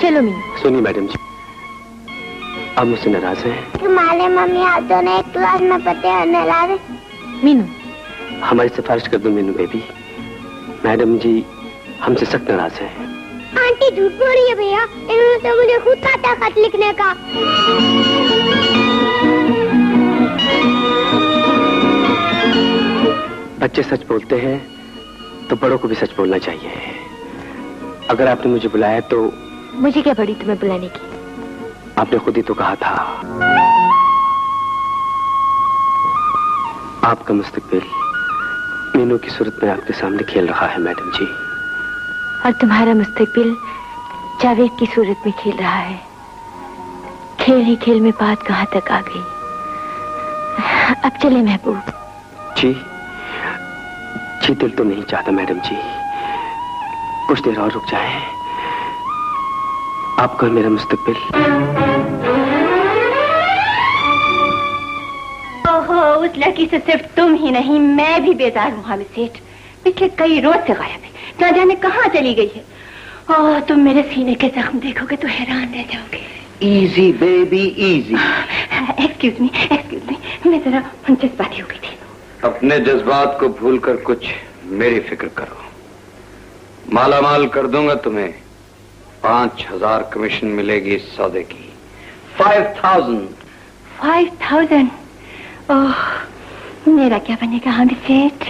चलो मीनू। सुनिए मैडम जी, आप मुझसे नाराज हैं? तुम्हारे मम्मी आप दोनों एक क्लास में पढ़ते हैं, नाराज है? मीनू, हमारी सिफारिश कर दो मीनू बेबी। मैडम जी हमसे सख्त नाराज है। आंटी झूठ बोल रही है भैया, इन्होंने तो मुझे खुद कहा था खत लिखने का। बच्चे सच बोलते हैं तो बड़ों को भी सच बोलना चाहिए। अगर आपने मुझे बुलाया तो मुझे क्या पड़ी तुम्हें बुलाने की? आपने खुद ही तो कहा था आपका मुस्तकबिल मीनू की सूरत में आपके सामने खेल रहा है मैडम जी। और तुम्हारा मुस्तकबिल जावेद की सूरत में खेल रहा है। खेल ही खेल में बात कहां तक आ गई। अब चले महबूब। जी जी, दिल तो नहीं चाहता मैडम जी, कुछ देर और रुक जाए। आपका मेरा मुस्तकबिल। ओहो, उस लड़की से सिर्फ तुम ही नहीं मैं भी बेजार हूँ हामिद सेठ। पिछले कई रोज से गायब है, ना जाने कहाँ चली गई है। ओह, तुम मेरे सीने के जख्म देखोगे तो हैरान रह जाओगे। Easy baby easy. Excuse me, मैं जरा जज्बाती हो गई थी। अपने जज्बात को भूलकर कुछ मेरी फिक्र करो। मालामाल कर दूंगा तुम्हें। 5000 कमीशन मिलेगी इस सौदे की। 5000। 5000? ओह, मेरा क्या बनेगा हामिद सेठ?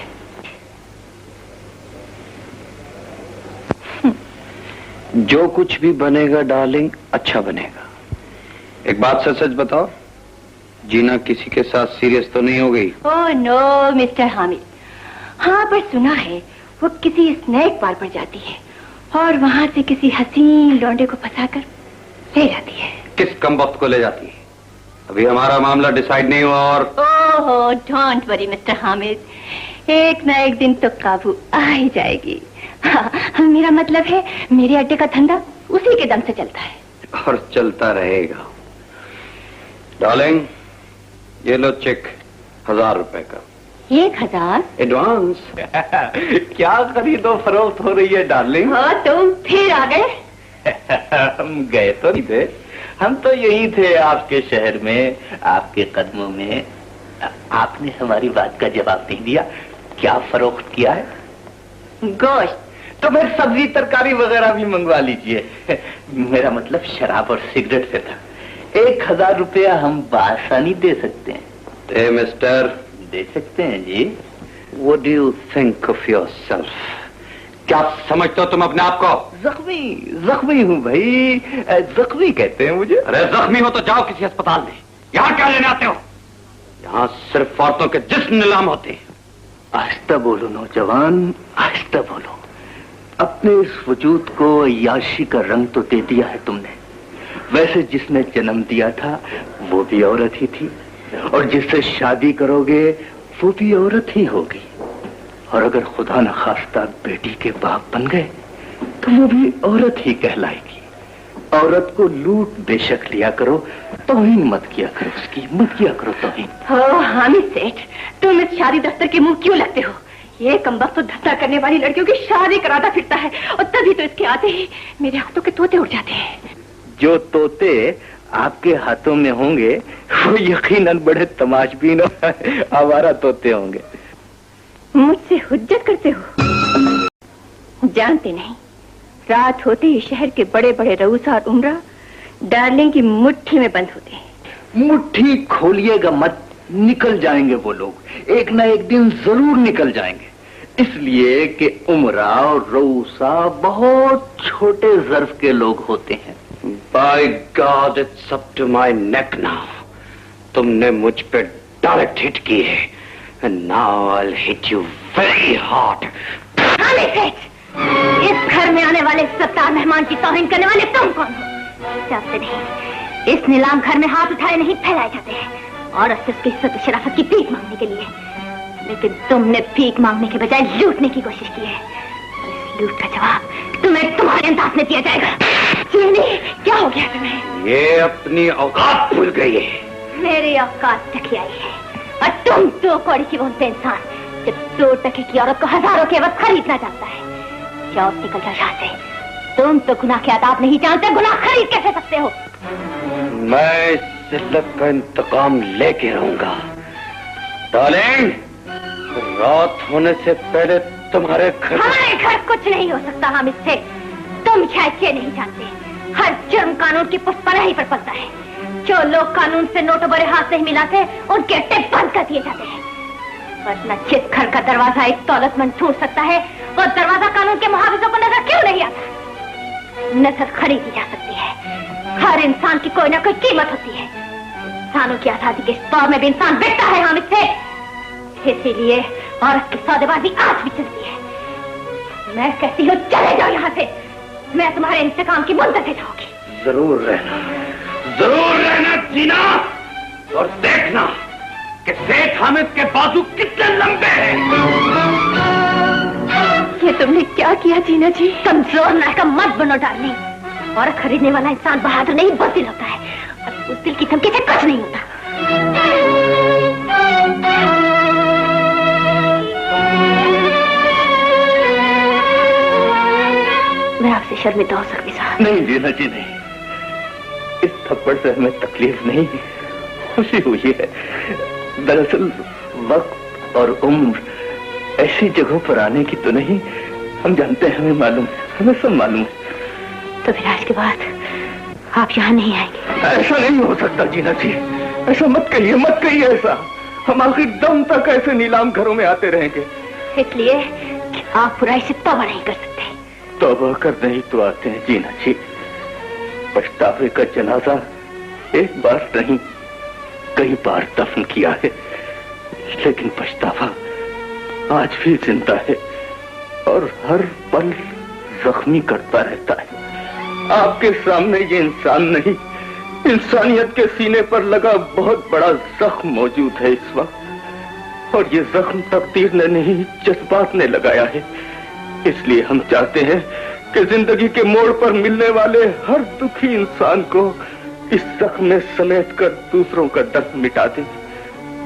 जो कुछ भी बनेगा डार्लिंग अच्छा बनेगा। एक बात सच बताओ, जीना किसी के साथ सीरियस तो नहीं हो गई? ओह नो मिस्टर हामिद, हाँ पर सुना है वो किसी स्नैक बार पर जाती है और वहां से किसी हसीन लौंडे को फंसाकर ले जाती है। किस कमबख्त को ले जाती है? अभी हमारा मामला डिसाइड नहीं हुआ। और ओहो, डोंट वरी मिस्टर हामिद, एक न एक दिन तो काबू आ ही जाएगी। हाँ, मेरा मतलब है मेरे अड्डे का धंधा उसी के दम से चलता है और चलता रहेगा। डार्लिंग, ये लो चेक 1000 रुपए का। 1000 एडवांस। क्या खरीदो फरोख्त हो रही है डार्लिंग? हाँ, तुम फिर आ गए। हम गए तो नहीं थे, हम तो यही थे आपके शहर में, आपके कदमों में। आपने हमारी बात का जवाब नहीं दिया। क्या फरोख्त किया है? गोश्त। तो फिर सब्जी तरकारी वगैरह भी मंगवा लीजिए। मेरा मतलब शराब और सिगरेट से था। 1000 रुपया हम बासानी दे सकते हैं। मिस्टर, दे सकते हैं जी। What do you think of yourself? क्या समझते हो तुम अपने आप को? जख्मी हूँ भाई, जख्मी कहते हैं मुझे। अरे जख्मी हो तो जाओ किसी अस्पताल में। यहाँ क्या लेने आते हो? यहाँ सिर्फ औरतों के जिस्म नीलाम होते हैं। आहिस्ता बोलो नौजवान, आहिस्ता बोलो। अपने इस वजूद को अय्याशी का रंग तो दे दिया है तुमने। वैसे जिसने जन्म दिया था वो भी औरत ही थी, और जिससे शादी करोगे वो भी औरत ही होगी। और अगर खुदा न खास्ता बेटी के बाप बन गए तो वो भी औरत ही कहलाएगी। औरत को लूट बेशक लिया करो, तौहीन मत किया करो उसकी, मत किया करो तौहीन। हो हामिद सेठ, तुम इस शादी दफ्तर के मुंह क्यों लगते हो? ये कमबख्त तो धंधा करने वाली लड़कियों की शादी कराता फिरता है, और तभी तो इसके आते ही मेरे हाथों के तोते उड़ जाते हैं। जो तोते आपके हाथों में होंगे वो यकीनन बड़े तमाशबीन और आवारा तोते होंगे। मुझसे हुज्जत करते हो? जानते नहीं, रात होते ही शहर के बड़े बड़े रऊसा और उमरा डार्लिंग की मुट्ठी में बंद होते हैं। मुट्ठी खोलिएगा मत, निकल जाएंगे वो लोग, एक ना एक दिन जरूर निकल जाएंगे। इसलिए कि उमरा और रऊसा बहुत छोटे ज़र्फ के लोग होते हैं। By God, it's up to my neck now. तुमने मुझ पे डायरेक्ट हिट की है, and now I'll hit you very hard. Hamid सेठ, इस घर में आने वाले सत्तार मेहमान की तौहीन करने वाले तुम कौन हो? जानते नहीं, इस नीलाम घर में हाथ उठाए नहीं फैलाए जाते हैं, औरत से उसकी इज्जत शराफत की भीख मांगने के लिए। लेकिन तुमने भीख मांगने के बजाय लूटने की कोशिश की है। इस लूट का जवाब तुम्हें तुम्हारे अंदाज में दिया जाएगा। क्या हो गया तुम्हें? ये अपनी औकात भूल गई है। मेरी औकात तक आई है, और तुम 2 कौड़ी की बोलते इंसान जब 2 टके की औरत को हजारों के वक्त खरीदना चाहता है। जाओ निकल जाओ यहाँ से। तुम तो गुनाह के आदाब नहीं जानते, गुनाह खरीद कैसे सकते हो? मैं इस जिल्लत का इंतकाम लेके रहूंगा। डार्लिंग, रात होने से पहले तुम्हारे घर। हमारे घर कुछ नहीं हो सकता हामिद से। तुम शायद ये नहीं जानते, हर जुर्म कानून की पुष्परा ही पर पलता है। जो लोग कानून से नोटों बड़े हाथ नहीं मिलाते उनके अड्डे बंद कर दिए जाते हैं। वरना जिस घर का दरवाजा एक दौलतमंद छोड़ सकता है, वो दरवाजा कानून के मुहाफिजों को नजर क्यों नहीं आता? नजर खरीदी जा सकती है। हर इंसान की कोई ना कोई कीमत होती है। इंसानों की आजादी के इस दौर में भी इंसान बिकता है हामिद से। इसीलिए औरत की सौदेबाजी आज भी चलती है। मैं कहती हूँ चले जाओ यहाँ से। मैं तुम्हारे इंतकाम की मुद्दत से जाऊंगी। जरूर रहना जीना, और देखना कि शेख हामिद के बाजू कितने लंबे हैं। ये तुमने क्या किया जीना जी? कमजोर नायका मत बनो डार्लिंग। और खरीदने वाला इंसान बहादुर नहीं बुज़दिल होता है, और उस दिल की धमकी से कुछ नहीं होता। मैं आपसे शर्मिंदा हो सकती साहब। नहीं जीना जी नहीं, इस थप्पड़ से हमें तकलीफ नहीं, खुशी हुई है। दरअसल वक्त और उम्र ऐसी जगहों पर आने की तो नहीं, हम जानते हैं, हमें मालूम है, हमें सब मालूम है। तो फिर आज के बाद आप यहाँ नहीं आएंगे? ऐसा नहीं हो सकता जीना जी, ऐसा मत कहिए ऐसा। हम आखिर दम तक ऐसे नीलाम घरों में आते रहेंगे। इसलिए कि आप बुराई से तौबा नहीं कर सकते। तौबा करने ही तो आते हैं जीना जी। पछतावे का जनाजा एक बार नहीं कई बार दफन किया है, लेकिन पछतावा आज भी जिंदा है और हर पल जख्मी करता रहता है। आपके सामने ये इंसान नहीं, इंसानियत के सीने पर लगा बहुत बड़ा जख्म मौजूद है इस वक्त, और ये जख्म तकदीर ने नहीं जज्बात ने लगाया है। इसलिए हम चाहते हैं कि जिंदगी के मोड़ पर मिलने वाले हर दुखी इंसान को इस जख्म में समेट कर दूसरों का दर्द मिटा दें,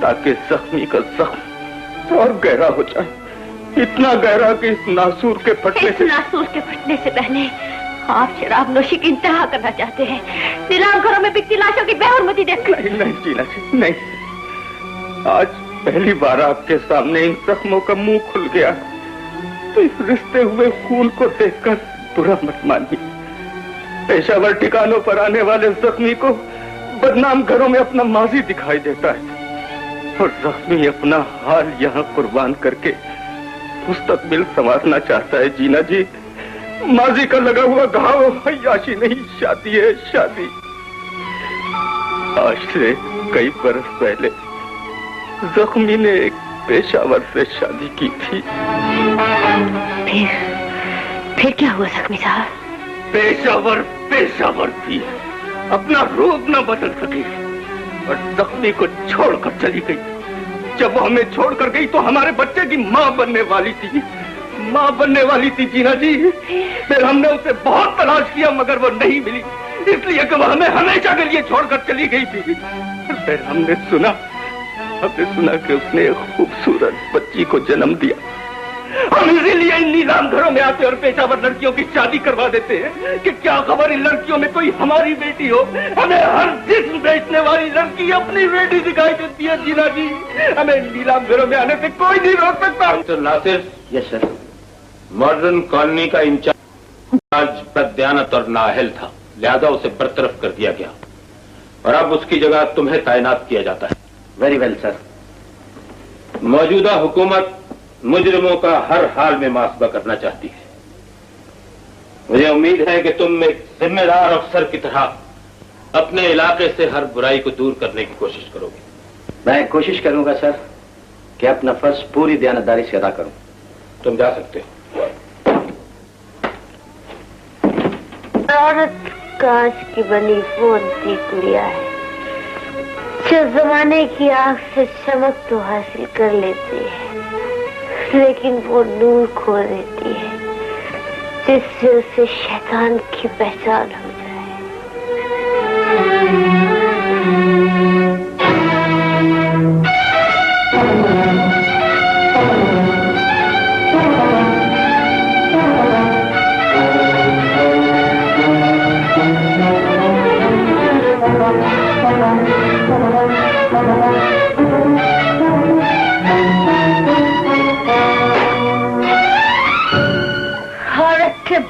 ताकि जख्मी का जख्म और गहरा हो जाए, इतना गहरा कि इस नासूर के फटने से पहले आप शराब नोशी की इंतहा करना चाहते हैं, नीलाम घरों में बिकती लाशों की बेहरमती देखकर। नहीं जीना जी नहीं, आज पहली बार आपके सामने इन जख्मों का मुंह खुल गया, तो इस रिश्ते हुए खून को देखकर बुरा मत मानिए। पेशावर ठिकानों पर आने वाले जख्मी को बदनाम घरों में अपना माजी दिखाई देता है, और जख्मी अपना हाल यहाँ कुर्बान करके मुस्तकबिल संवारना चाहता है। जीना जी, माजी का लगा हुआ घाव हयाशी नहीं, शादी है शादी। आज से कई बरस पहले जख्मी ने एक पेशावर से शादी की थी। फिर क्या हुआ जख्मी साहब? पेशावर थी, अपना रूप न बदल सकी और जख्मी को छोड़कर चली गई। जब वो हमें छोड़कर गई तो हमारे बच्चे की माँ बनने वाली थी जीना जी। फिर हमने उसे बहुत तलाश किया मगर वो नहीं मिली, इसलिए कि वो हमें हमेशा के लिए छोड़कर चली गई थी। फिर हमने सुना कि उसने एक खूबसूरत बच्ची को जन्म दिया। हम इसीलिए इन नीलाम घरों में आते और पेशावर लड़कियों की शादी करवा देते हैं कि क्या खबर इन लड़कियों में कोई हमारी बेटी हो। हमें हर जिस्म बेचने वाली लड़की अपनी बेटी दिखाई देती है जीना जी। हमें नीलाम घरों में आने से कोई नहीं रोक सकता। Mister Nasir. Yes sir. Modern colony का इंचार्ज बददियानत और नाअहल था, लिहाजा उसे बरतरफ कर दिया गया और अब उसकी जगह तुम्हें तैनात किया जाता है। Very well sir. मौजूदा हुकूमत मुजरिमों का हर हाल में मुहासबा करना चाहती है। मुझे उम्मीद है कि तुम एक जिम्मेदार अफसर की तरह अपने इलाके से हर बुराई को दूर करने की कोशिश करोगे। मैं कोशिश करूंगा सर कि अपना फर्ज पूरी दयानतदारी से अदा करूं। तुम जा सकते हो। औरत कांच की बनी फोनती गुड़िया है जो जमाने की आग से चमक तो हासिल कर लेती है, लेकिन वो नूर खो देती है जिससे उसे शैतान की पहचान हो जाए।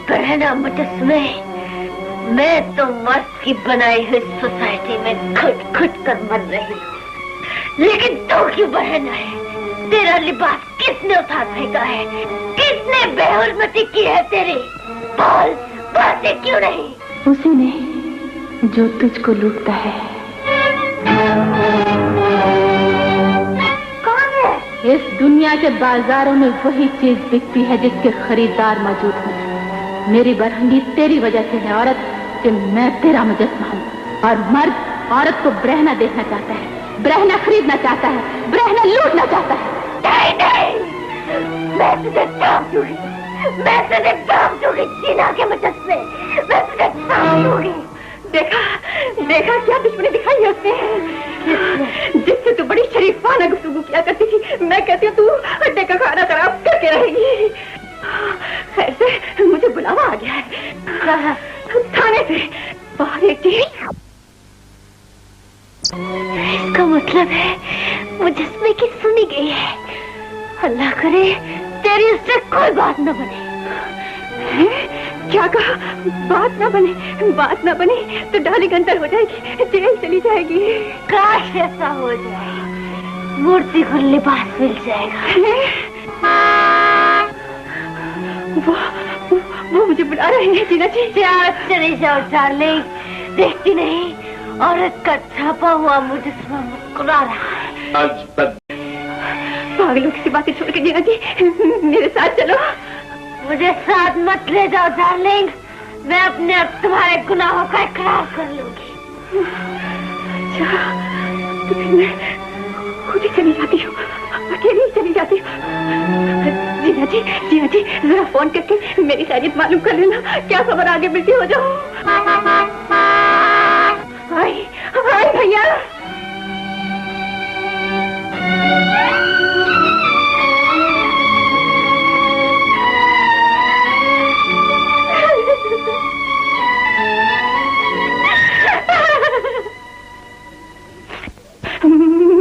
बहना मुझसे, मैं तो मर्द की बनाई हुई सोसाइटी में घुट घुट कर मर रही हूँ, लेकिन तू की बहन है, तेरा लिबास किसने उठा फेंका है? किसने बेहुरमती की है तेरी? बोल, बोलते क्यों नहीं? उसी ने जो तुझको लूटता है। कौन है? इस दुनिया के बाजारों में वही चीज बिकती है जिसके खरीदार मौजूद हों। मेरी बरहंगी तेरी वजह से है औरत कि मैं तेरा मुजस्मा हूँ, और मर्द औरत को ब्रहना देखना चाहता है, ब्रहना खरीदना चाहता है, ब्रहना लूटना चाहता है। नहीं नहीं, मैं तुझे दाम दूंगी, मैं तुझे दाम दूंगी जीना के मुजस्मे, मैं तुझे दाम दूंगी। देखा देखा क्या दुश्मनी दिखाई है उसने, जिससे तू बड़ी शरीफाना गुफ्तगू किया करती थी। मैं कहती हूँ तू अड्डे का खाना खराब करके रहेगी। ऐसे मुझे बुलावा आ गया है थाने से। बाहर एक चीज इसका मतलब है मुजस्मे की सुनी गई है। अल्लाह करे तेरी उससे कोई बात न बने। क्या कहा? बात ना बने? बात ना बनी तो डाली गंतर हो जाएगी, जेल चली जाएगी। काश ऐसा हो जाए, मूर्ति को लिबास मिल जाएगा। वो मुझे बुला रहे हैं जीना जी। चली जाओ डार्लिंग, देखती नहीं औरत का छापा हुआ मुजस्मा मुस्कुरा रहा है। पागलों की बातें छोड़ के जीना जी मेरे साथ चलो। मुझे साथ मत ले जाओ डार्लिंग, मैं अपने आप तुम्हारे गुनाहों का इकरार कर लूंगी। अच्छा तो फिर मैं खुद ही चली जाती हूँ, अकेली ही चली जाती हूँ। जीना जी जरा फोन करके मेरी खैरियत मालूम कर लेना, क्या खबर आगे मिलती हो जाओ। हाय भैया।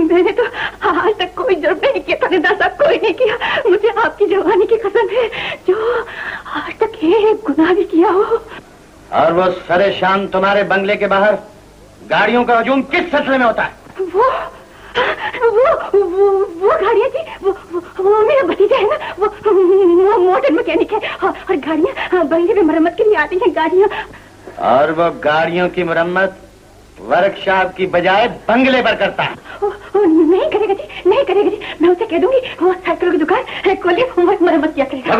मैंने तो आज तक कोई जुर्म नहीं किया, थानेदार साहब, कोई नहीं किया। मुझे आपकी जवानी की कसम है जो आज तक एक गुनाह भी किया हो। और वो सरे शाम तुम्हारे बंगले के बाहर गाड़ियों का हजूम किस सिलसिले में होता है? वो गाड़ियाँ थी, वो मेरा भतीजा है ना, वो मोटर मैकेनिक है, और गाड़ियाँ बंगले में मरम्मत के लिए आती हैं गाड़ियाँ। और वो गाड़ियों की मरम्मत वर्कशॉप की बजाय बंगले पर करता है। नहीं करेगा जी, नहीं करेगा जी, मैं उसे कह दूंगी वो साइकिलों की दुकान खोले मरम्मत किया करेगा।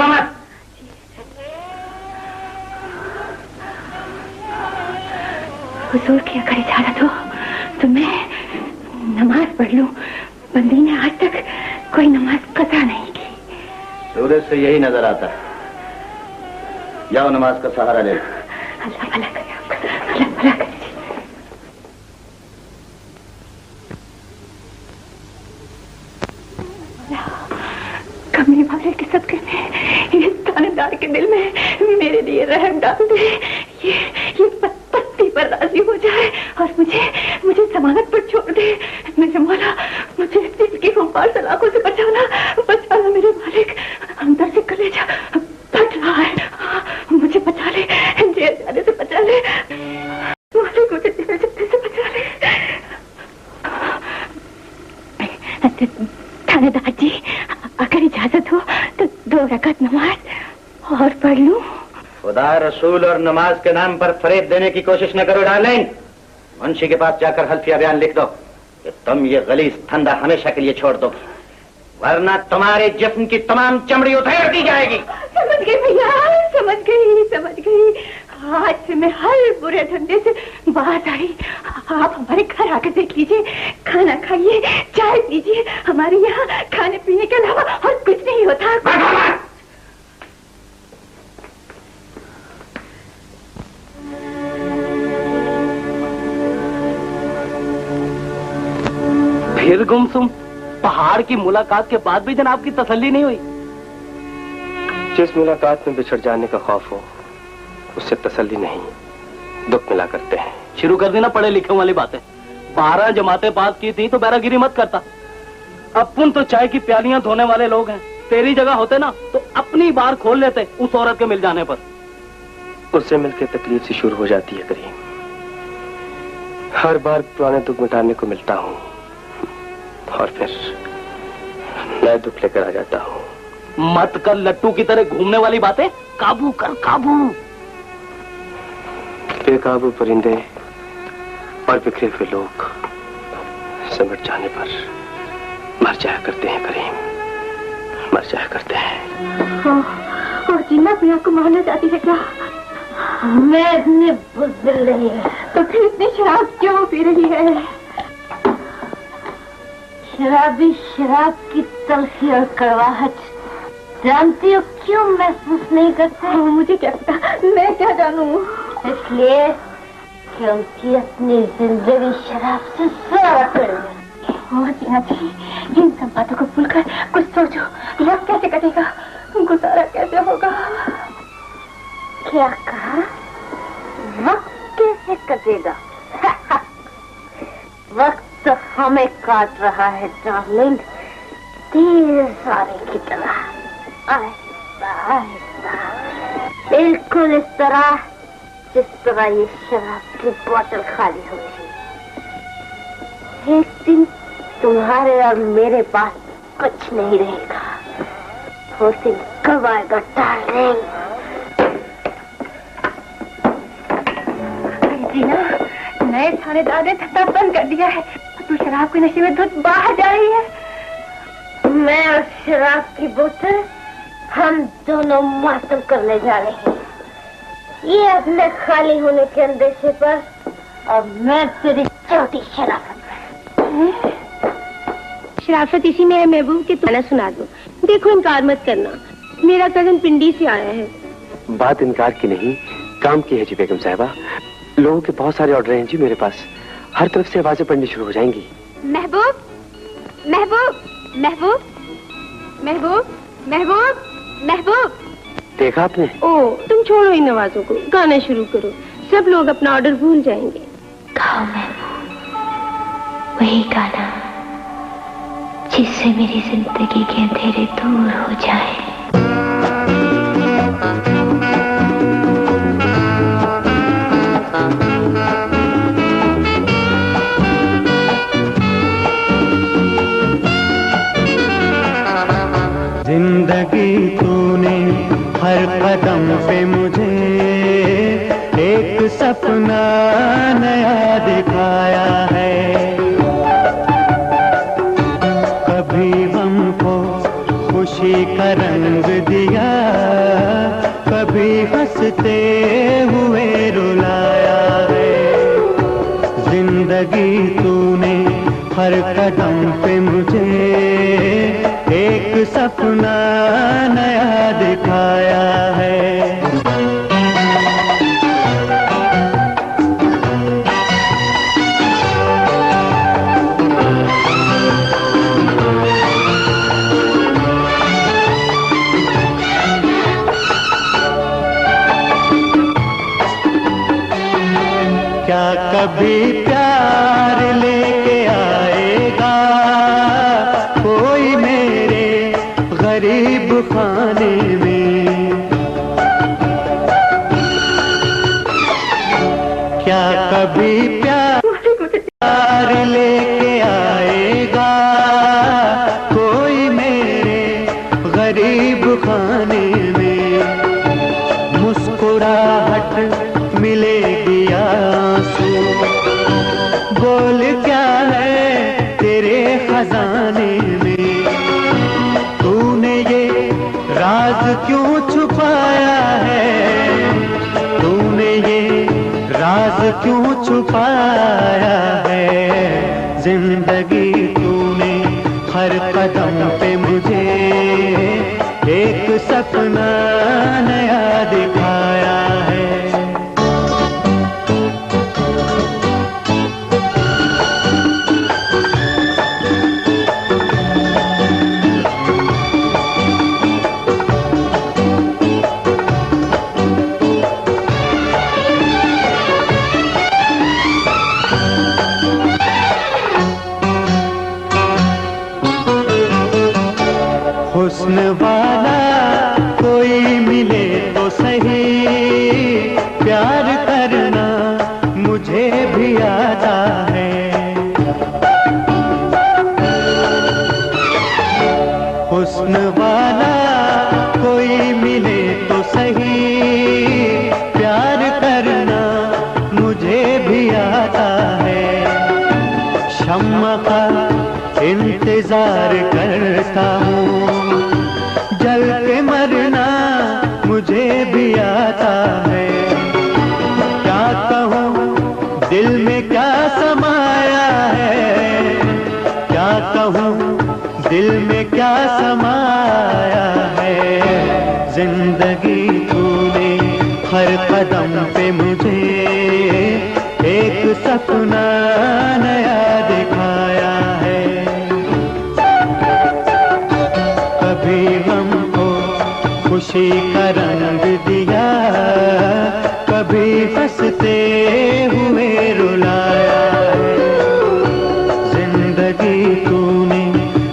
हुजूर की अगर इजाजत हो तो मैं नमाज पढ़ लूं। बंदी ने आज तक कोई नमाज कज़ा नहीं की। सूरज से यही नजर आता है। जाओ नमाज का सहारा ले। अल्लाह भला करे आपका, अल्लाह भला करे। कमली वाले के सदके में इस थानेदार के दिल में मेरे लिए रहम डाल दे। ये पत्ती पर राजी हो जाए और मुझे जमानत पर छोड़ दे। मेरे मौला मुझे दिल की खुमार सलाखों से बचाना मेरे मालिक। अंदर से कलेजा फट रहा है, मुझे बचा ले, जेल जाने से बचा ले मालिक, मुझे जेल जाने से बचा ले। थानेदार जी अगर इजाजत हो तो 2 रकात नमाज और पढ़ लूं। खुदा रसूल और नमाज के नाम पर फरेब देने की कोशिश न करो डार्लिंग। मुंशी के पास जाकर हल्फिया बयान लिख दो कि तुम ये गलीज धंधा हमेशा के लिए छोड़ दो, वरना तुम्हारे जिस्म की तमाम चमड़ी उधेड़ दी जाएगी। समझ गई भैया, समझ गई। आज से मैं हर बुरे धंधे से बाहर आई। आप हमारे घर आकर देख लीजिए, खाना खाइए, चाय पीजिए। हमारे यहाँ खाने पीने के अलावा और कुछ नहीं होता। फिर गुमसुम पहाड़ की मुलाकात के बाद भी जनाब की तसल्ली नहीं हुई? जिस मुलाकात में बिछड़ जाने का खौफ हो उससे तसल्ली नहीं, दुख मिला करते हैं। शुरू कर देना पढ़े लिखे वाली बातें। 12 जमातें पास की थी तो बैरागिरी मत करता। अपन तो चाय की प्यालियां धोने वाले लोग हैं। तेरी जगह होते ना तो अपनी बार खोल लेते उस औरत के मिल जाने पर। उससे मिलकर तकलीफ से शुरू हो जाती है करीम। हर बार पुराने दुख मिटाने को मिलता हूँ और फिर मैं दुख लेकर आ जाता हूँ। मत कर लट्टू की तरह घूमने वाली बातें, काबू कर काबू। बेकाबू परिंदे और बिखरे हुए लोग सिमट जाने पर मर जाया करते हैं करीम, मर जाया करते हैं। और जीना भी आपको मारना चाहती है क्या? मैं इतनी बुज़दिल नहीं है। तो फिर इतनी शराब क्यों पी रही है? शराबी शराब की तलखी और कड़वाहट जानती हो क्यों महसूस नहीं करते? मुझे क्या पता, मैं क्या जानूं? इसलिए क्योंकि अपनी जिंदगी शराब से सारा कर जीना जी, इन सब बातों को भूलकर कुछ सोचो। वक्त कैसे कटेगा, गुजारा कैसे होगा? क्या कहा? वक्त कैसे कटेगा? वक्त तो हमें काट रहा है डार्लिंग, तीर सारे की तरह, आहिस्ता आहिस्ता, बिल्कुल इस तरह जिस तरह ये शराब की बोतल खाली होती है। एक दिन तुम्हारे और मेरे पास कुछ नहीं रहेगा। वो दिन कब आएगा डार्लिंग? जीना, नए थानेदार ने धंधा बंद कर दिया है। तू शराब के नशे में धुत बाहर जा रही है। मैं और शराब की बोतल हम दोनों मातम करने जा रहे हैं। ये अपने खाली होने के अंदेशे पर और मैं तेरी चौथी शराफत। शराफत इसी में है महबूब कि तुम्हें सुना दो। देखो इनकार मत करना, मेरा कजन पिंडी से आया है। बात इनकार की नहीं, काम की है जी बेगम साहिबा। लोगों के बहुत सारे ऑर्डर हैं जी मेरे पास, हर तरफ से आवाजें पड़नी शुरू हो जाएंगी। महबूब महबूब महबूब महबूब महबूब महबूब। देखा आपने? ओ, तुम छोड़ो इन आवाजों को, गाना शुरू करो। सब लोग अपना ऑर्डर भूल जाएंगे। गाओ महबूब, वही गाना जिससे मेरी जिंदगी के अंधेरे दूर हो जाए। जिंदगी तूने हर कदम पे मुझे एक सपना नया दिखाया है। कभी हमको खुशी का रंग दिया, कभी हंसते हुए रुलाया है। जिंदगी तूने हर कदम पे मुझे एक सपना नया दिखाया है। क्या कभी प्यार लेके आएगा कोई मेरे गरीब खाने में? क्या कभी प्यार लेके आएगा कोई मेरे गरीब खाने में? मुस्कुराहट मिलेगी आंसू, बोल क्या है तेरे खजाने में? तूने ये राज क्यों छुपाया है? तूने ये राज क्यों छुपाया है? जिंदगी तूने हर कदम पे मुझे एक सपना नया दिखाया है। हुस्न वाला कोई मिले तो सही, प्यार करना मुझे भी आता है। इंतजार करता हूँ। जल के मरना मुझे भी आता है, क्या कहूँ दिल में क्या समाया है, क्या कहूँ दिल में क्या समाया है। जिंदगी तूने हर कदम पे मुझे एक सपना नया दिखाया है। कभी हमको खुशी का रंग दिया, कभी हंसते हुए रुलाया है। जिंदगी तूने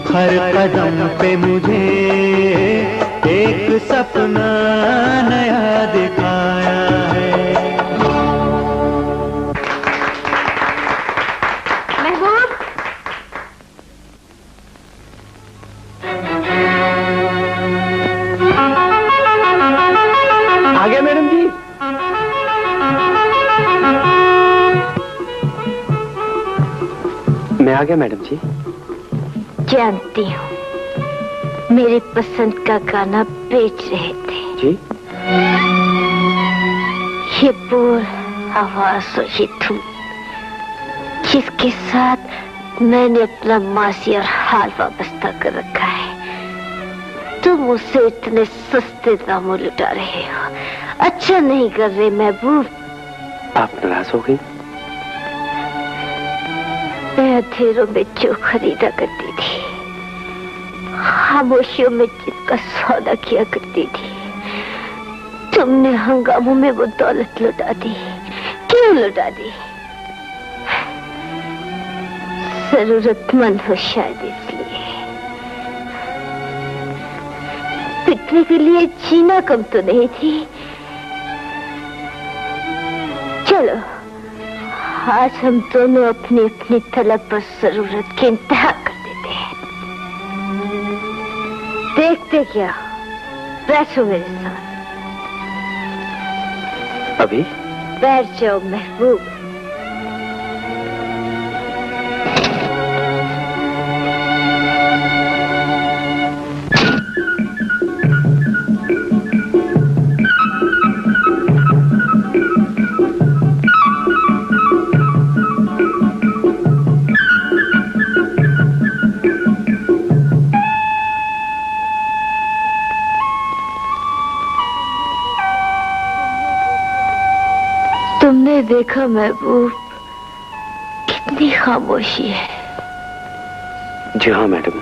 हर कदम पे मुझे एक सपना नया दिखाया है। महबूब, आ गया मैडम जी। मैं आ गया मैडम जी। जानती हूँ, मेरी पसंद का गाना बेच रहे थे जी। ये बोल आवाज और ये धुन जिसके साथ मैंने अपना मासी और हाल वाबस्ता कर रखा है, तुम उसे इतने सस्ते दामों लुटा रहे हो। अच्छा नहीं कर रहे महबूब। आप नाराज हो गई? मैं अंधेरों में जो खरीदा करती थी, खामोशियों में जिसका सौदा किया करती थी, तुमने हंगामों में वो दौलत लुटा दी। क्यों लुटा दी? जरूरतमंद हो शायद इसलिए। पिटने के लिए जीना कम तो नहीं थी। चलो आज हम दोनों अपनी अपनी तलब पर जरूरत की इंतहा कर देते हैं। देखते क्या, बैठो मेरे साथ। अभी बैठ जाओ महबूब। तुमने देखा महबूब, कितनी खामोशी है। जी हाँ मैडम।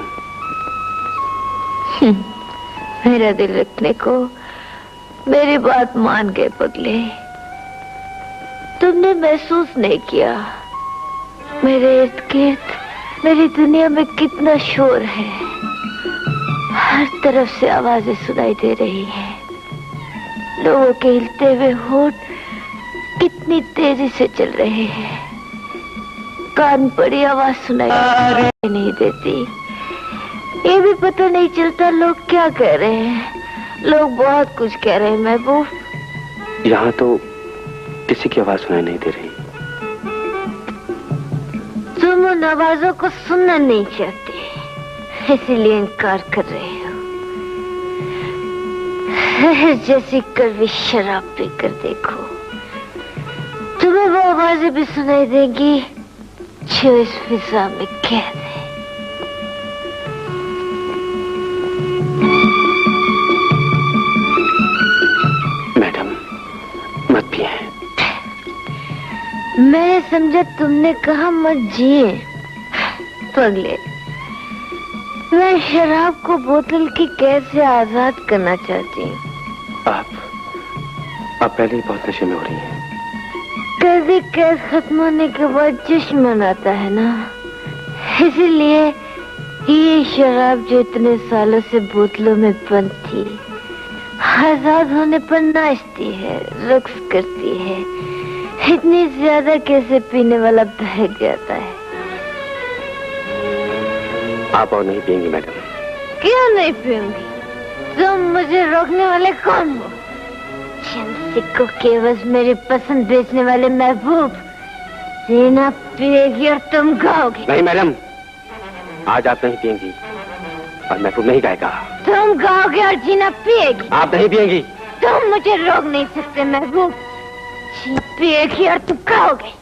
मेरा दिल रखने को मेरी बात मान गए पगले। तुमने महसूस नहीं किया मेरे इर्द गिर्द मेरी दुनिया में कितना शोर है। हर तरफ से आवाजें सुनाई दे रही हैं। लोगों के हिलते हुए होठ कितनी तेजी से चल रहे हैं। कान बड़ी आवाज सुनाई नहीं देती। ये भी पता नहीं चलता लोग क्या कह रहे हैं। लोग बहुत कुछ कह रहे हैं महबूब। यहाँ तो किसी की आवाज सुनाई नहीं दे रही। तुम उन आवाजों को सुनना नहीं चाहते, इसीलिए इनकार कर रहे हो। जैसी कड़वी शराब पीकर देखो, तुम्हें वो आवाजें भी सुनाई देंगी जो इस फिजा में कैद है। मैडम मत पिए। मैंने समझा तुमने कहा मत जिए। पगले, मैं शराब को बोतल की कैद से आजाद करना चाहती हूँ। आप पहले ही बहुत नशे में हो रही हैं। कैदी कैद खत्म होने के बाद जश्न मनाता है ना, इसीलिए ये शराब जो इतने सालों से बोतलों में बंद थी, आजाद होने पर नाचती है, रक्स करती है। इतनी ज्यादा कैसे पीने वाला बहक जाता है। आप और नहीं पिएंगी मैडम? क्यों नहीं पीऊंगी? तुम मुझे रोकने वाले कौन हो? चंद सिक्कों के एवज मेरी पसंद बेचने वाले महबूब। जीना पिएगी और तुम गाओगी। नहीं मैडम, आज आप नहीं पिएंगी और महबूब नहीं गाएगा। तुम गाओगे और जीना पिएगी। आप नहीं पिएंगी। तुम मुझे रोक नहीं सकते महबूब। जी पिएगी और तुम गाओगे।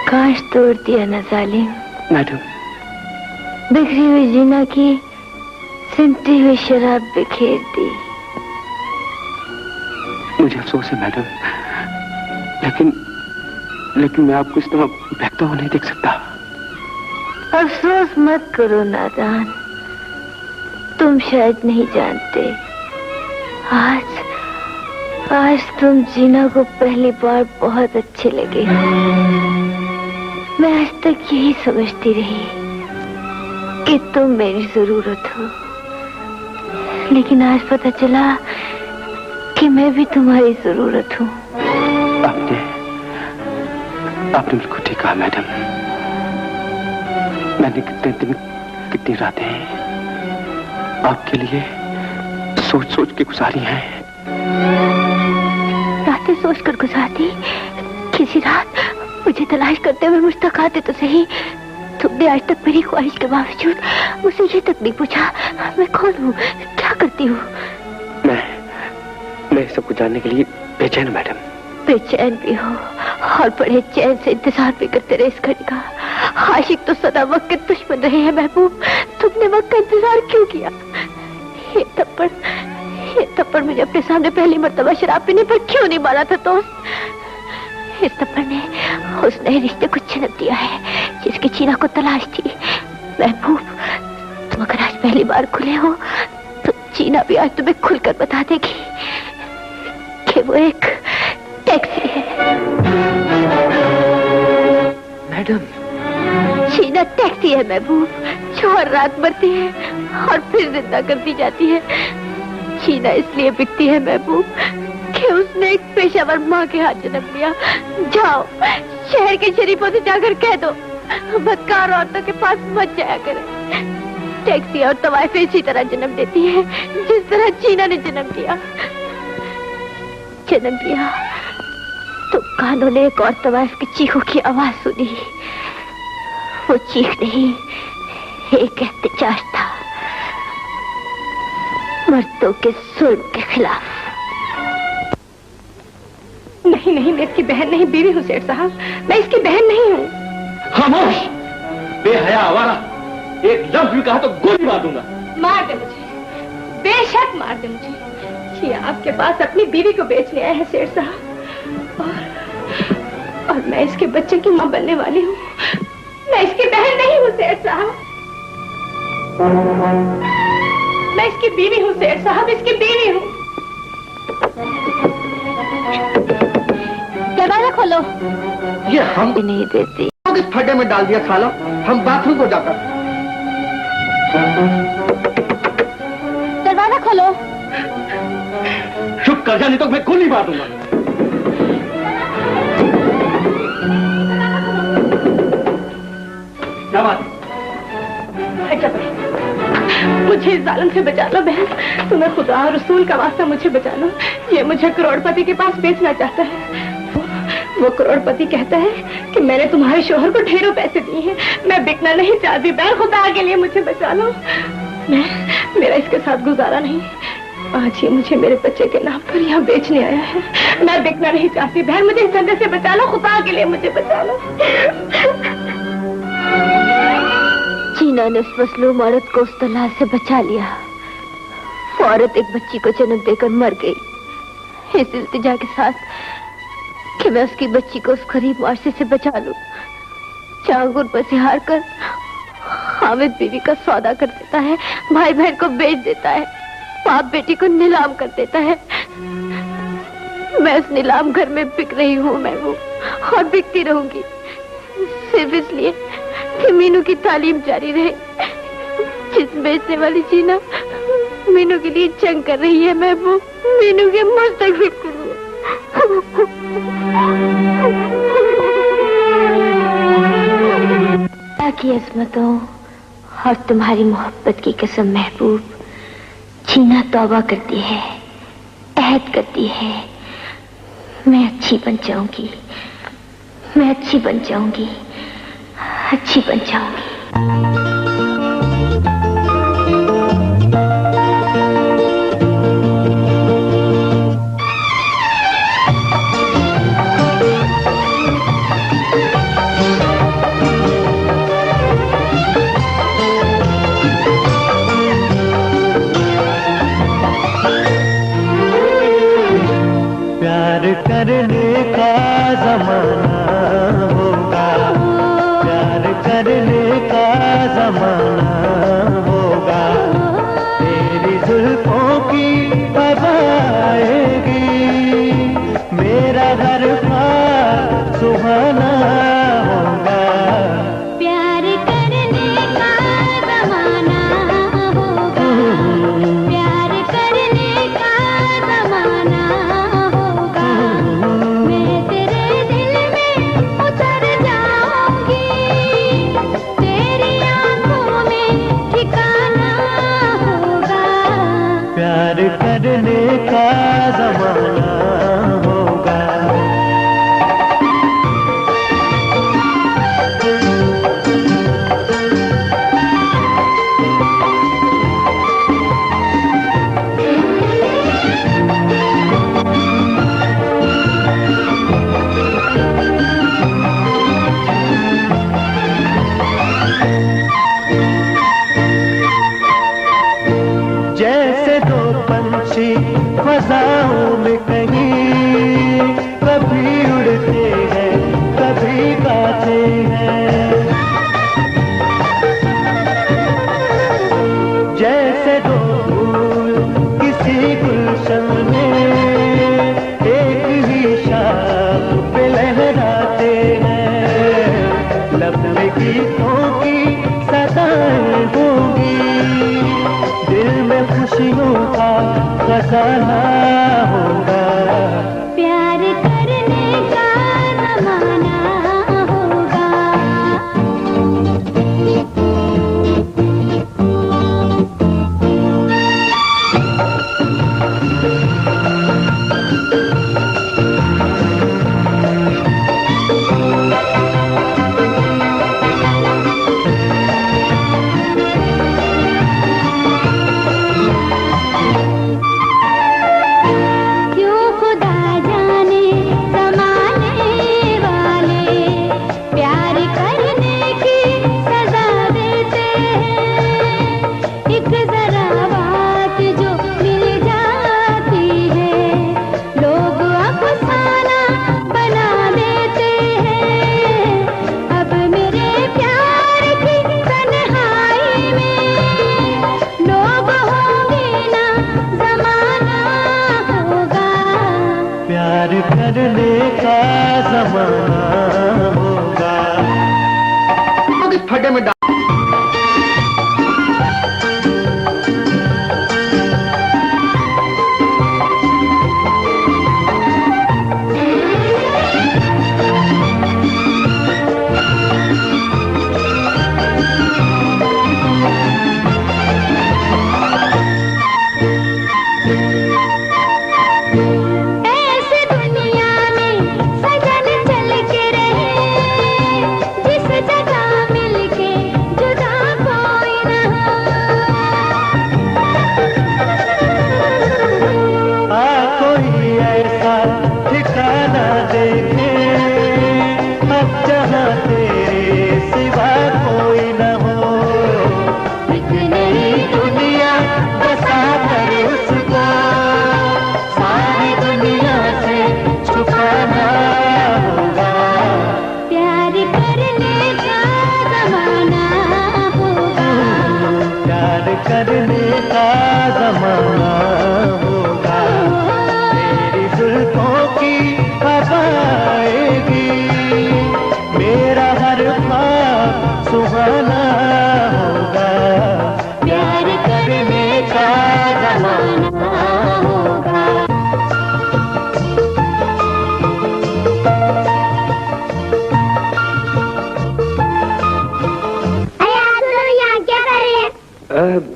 काश तोड़ दिया न जालिम। मैडम। बिखरी हुई जीना की सिमटी हुई शराब बिखेर दी। मुझे अफसोस है मैडम, लेकिन मैं आपको इस तरह बहता हुआ नहीं देख सकता। अफसोस मत करो नादान, तुम शायद नहीं जानते। आज तुम जीना को पहली बार बहुत अच्छे लगे। मैं आज तक यही समझती रही कि तुम मेरी जरूरत हो, लेकिन आज पता चला कि मैं भी तुम्हारी जरूरत हूँ। आपने बिल्कुल ठीक कहा मैडम। मैंने कितने दिन कितनी रातें आपके लिए सोच के गुजारी हैं। रातें सोचकर गुजारती? किसी रात मुझे तलाश करते हुए मुझ तक आते तो सही। तुमने आज तक मेरी ख्वाहिश के बावजूद मुझसे ये तक नहीं पूछा मैं कौन हूँ, क्या करती हूँ। मैं सबको जानने के लिए बेचैन हूँ मैडम। बेचैन भी हो और बड़े चैन से इंतजार भी करते रहे इस घड़ी का। आशिक तो सदा वक्त के दुश्मन रहे हैं महबूब, तुमने वक्त का इंतजार क्यों किया? ये थप्पड़ मुझे अपने सामने पहली मर्तबा शराब पीने पर क्यों नहीं मारा था दोस्त? इस थप्पड़ ने उस नए रिश्ते को जन्म दिया है जिसकी चीना को तलाश थी। महबूब, तुम अगर आज पहली बार खुले हो तो चीना भी आज तुम्हें खुलकर बता देगी कि वो एक टैक्सी है। मैडम, चीना टैक्सी है महबूब, जो हर रात मरती है और फिर जिंदा कर दी जाती है। चीना इसलिए बिकती है महबूब कि उसने एक पेशावर माँ के हाथ जन्म लिया। जाओ शहर के शरीफों से जाकर कह दो बदकार औरतों के पास मत जाया करें। टैक्सी और तवाइफें इसी तरह जन्म देती है जिस तरह चीना ने जन्म लिया तो कानों ने एक और तवाइफ की चीखों की आवाज सुनी। वो चीख नहीं, एक एहतजाज था मर्दों के जुल्म के खिलाफ। नहीं, मैं इसकी बहन नहीं, बीवी हूँ सेठ साहब, मैं इसकी बहन नहीं हूँ। खामोश बेहया आवारा, एक लफ्ज भी कहा तो गोली मार दूंगा। मार दे मुझे, बेशक मार दे मुझे। ये आपके पास अपनी बीवी को बेचने आया है सेठ साहब, और मैं इसके बच्चे की माँ बनने वाली हूँ। मैं इसकी बहन नहीं हूँ सेठ साहब, मैं इसकी बीवी हूँ सेठ साहब, इसकी बीवी हूँ। दरवाजा खोलो। ये हम नहीं देती। इस फड्डे में डाल दिया साला, हम बाथरूम को जाकर। दरवाजा खोलो। चुप कर जा, नहीं तो मैं गोली मार दूंगा। क्या बात? मुझे इस जालिम से बचा लो बहन, तुम्हें खुदा और रसूल का वास्ता मुझे बचा लो। ये मुझे करोड़पति के पास बेचना चाहता है। वो करोड़पति कहता है कि मैंने तुम्हारे शोहर को ढेरों पैसे दिए हैं, मैं बिकना नहीं चाहती बहन, खुदा के लिए मुझे बचा लो। मेरा इसके साथ गुजारा नहीं। आज ये मुझे मेरे बच्चे के नाम पर यहाँ बेचने आया है। मैं बिकना नहीं चाहती बहन, मुझे इस धंधे से बचा लो, खुदा के लिए मुझे बचा लो। चीना ने उस मसलूम औरत को उस तलाश से बचा लिया। वो औरत एक बच्ची को जन्म देकर मर गई इस इल्तिजा के साथ कि मैं उसकी बच्ची को उस गरीब मुआशरे से बचा लूं। चांगुर पर से हार कर हामिद बीवी का सौदा कर देता है, भाई बहन को बेच देता है, बाप बेटी को नीलाम कर देता है। मैं उस नीलाम घर में बिक रही हूँ महबूब, और बिकती रहूंगी सिर्फ इसलिए कि मीनू की तालीम जारी रहे। जिस बेचने वाली चीना मीनू के लिए जंग कर रही है महबूब, मीनू के मुस्तकबिल के लिए। की अजमतों और तुम्हारी मोहब्बत की कसम महबूब, जीना तौबा करती है, अहद करती है। मैं अच्छी बन जाऊंगी, मैं अच्छी बन जाऊंगी, अच्छी बन जाऊंगी। करने का जमाना होगा, प्यार करने का जमाना होगा, तेरी जुल्फों की हवा आएगी, मेरा घर पार सुहाना होगा। प्यार करने का जमाना होगा, प्यार करने का जमाना होगा, मैं तेरे दिल में उतर जाऊंगी, तेरी आंखों में ठिकाना होगा। प्यार करने का जमाना होगा। जैसे दो पंछी फजाओं में कहीं, कभी उड़ते हैं कभी गाते हैं। जैसे दो फूल किसी गुलशन में एक ही शाख पे लहराते हैं, लब में गीतों की सदाएं होंगी, दिल में खुशियों का खजाना होगा। प्यार करने का जमाना होगा। क्यों खुदा जाने ज़माने वाले प्यार करने की सजा देते हैं। एक जरा बात जो मिल जाती है, लोग अफसाना बना देते हैं। अब मेरे प्यार की तन्हाई में लोग होंगे ना, ज़माना होगा। प्यार करने का जमाना होगा। इस फटे में ऐसे दुनिया में सजन चल के रहे, जिस जगह मिल के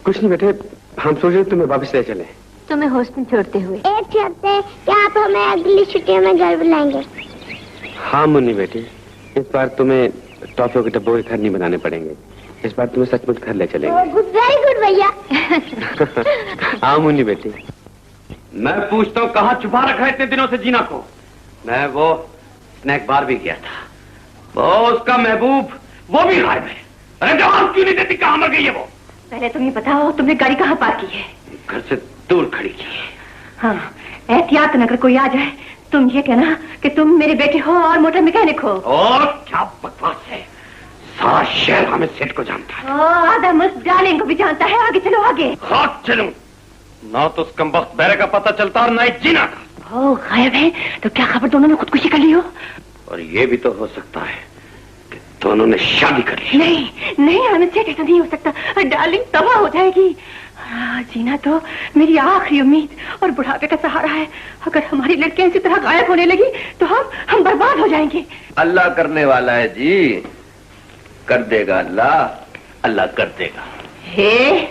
कुछ नहीं बेटे, हम सोच रहे तुम्हें वापस ले चले। तुम्हें हॉस्टल छोड़ते हुए। एक शर्त है कि आप हमें अगली छुट्टियों में घर बुलाएंगे। हाँ मुन्नी बेटी, इस बार तुम्हें टॉफियों के डब्बों के घर नहीं बनाने पड़ेंगे। इस बार तुम्हें सचमुच घर ले चलेंगे। वेरी गुड भैया। हाँ मुन्नी बेटी। मैं पूछता हूँ कहाँ छुपा रखा है इतने दिनों से जीना को? मैं वो स्नैक बार भी गया था, वो उसका महबूब वो भी गायब है। अरे जवाब क्यों नहीं देती, कहाँ मर गई है वो? पहले तुम ये बताओ, तुमने गाड़ी कहाँ पार्क की है? घर से दूर खड़ी की है। हाँ, एहतियात न, अगर कोई आ जाए तुम ये कहना कि तुम मेरे बेटे हो और मोटर मैकेनिक हो। और क्या बकवास है, सारा शहर हमें सेठ को जानता है। आधा मस्त डार्लिंग को भी जानता है। आगे चलो आगे। हाँ चलूं, ना तो उस कमबख्त बैरे का पता चलता और ना ही जीना का। ओ गायब है, तो क्या खबर दोनों ने खुदकुशी कर ली हो? और ये भी तो हो सकता है कि दोनों ने शादी कर ली। नहीं नहीं आनंद सेठ, ऐसा नहीं हो सकता। डार्लिंग तबाह हो जाएगी। जीना तो मेरी आखिरी उम्मीद और बुढ़ापे का सहारा है। अगर हमारी लड़कियां इसी तरह गायब होने लगी तो हम बर्बाद हो जाएंगे। अल्लाह करने वाला है जी, कर देगा अल्लाह, अल्लाह कर देगा। हे,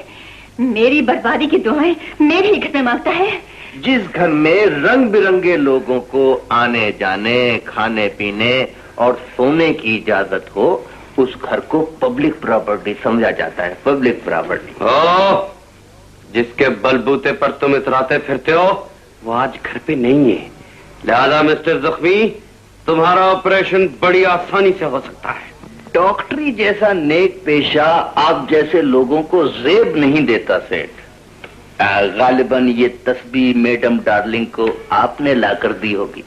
मेरी बर्बादी की दुआएं मेरे ही घर में मांगता है। जिस घर में रंग बिरंगे लोगों को आने जाने, खाने पीने और सोने की इजाजत हो, उस घर को पब्लिक प्रॉपर्टी समझा जाता है। Public property. ओ, जिसके बलबूते पर तुम इतराते फिरते हो वो आज घर पे नहीं है। लिहाजा मिस्टर जख्मी, तुम्हारा ऑपरेशन बड़ी आसानी से हो सकता है। डॉक्टरी जैसा नेक पेशा आप जैसे लोगों को जेब नहीं देता सेठ। गालिबन ये तस्बीह मैडम डार्लिंग को आपने लाकर दी होगी,